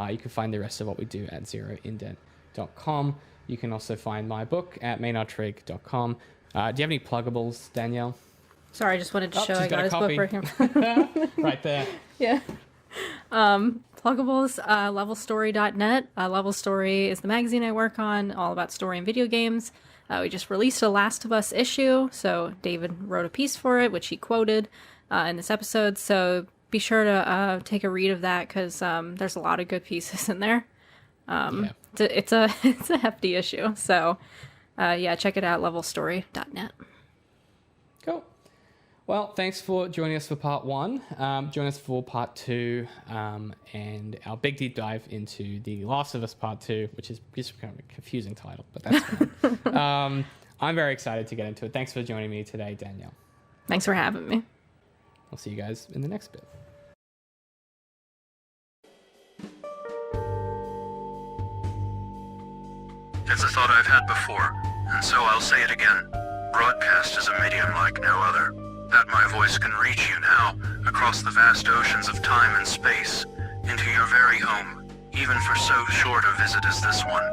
you can find the rest of what we do at ZeroIndent.com. You can also find my book at maynardtrigg.com. Do you have any pluggables, Danielle? Sorry, I just wanted to show I got his copy. book right here. Right there. Yeah. Pluggables, LevelStory.net. LevelStory is the magazine I work on, all about story and video games. We just released a Last of Us issue, so David wrote a piece for it, which he quoted in this episode. So be sure to take a read of that because there's a lot of good pieces in there. It's a hefty issue. So check it out, LevelStory.net. Cool. Well, thanks for joining us for part 1. Join us for part 2 and our big deep dive into The Last of Us part 2, which is just kind of a confusing title, but that's fine. I'm very excited to get into it. Thanks for joining me today, Danielle. Thanks for having me. I'll see you guys in the next bit. It's a thought I've had before, and so I'll say it again. Broadcast is a medium like no other. That my voice can reach you now, across the vast oceans of time and space, into your very home, even for so short a visit as this one.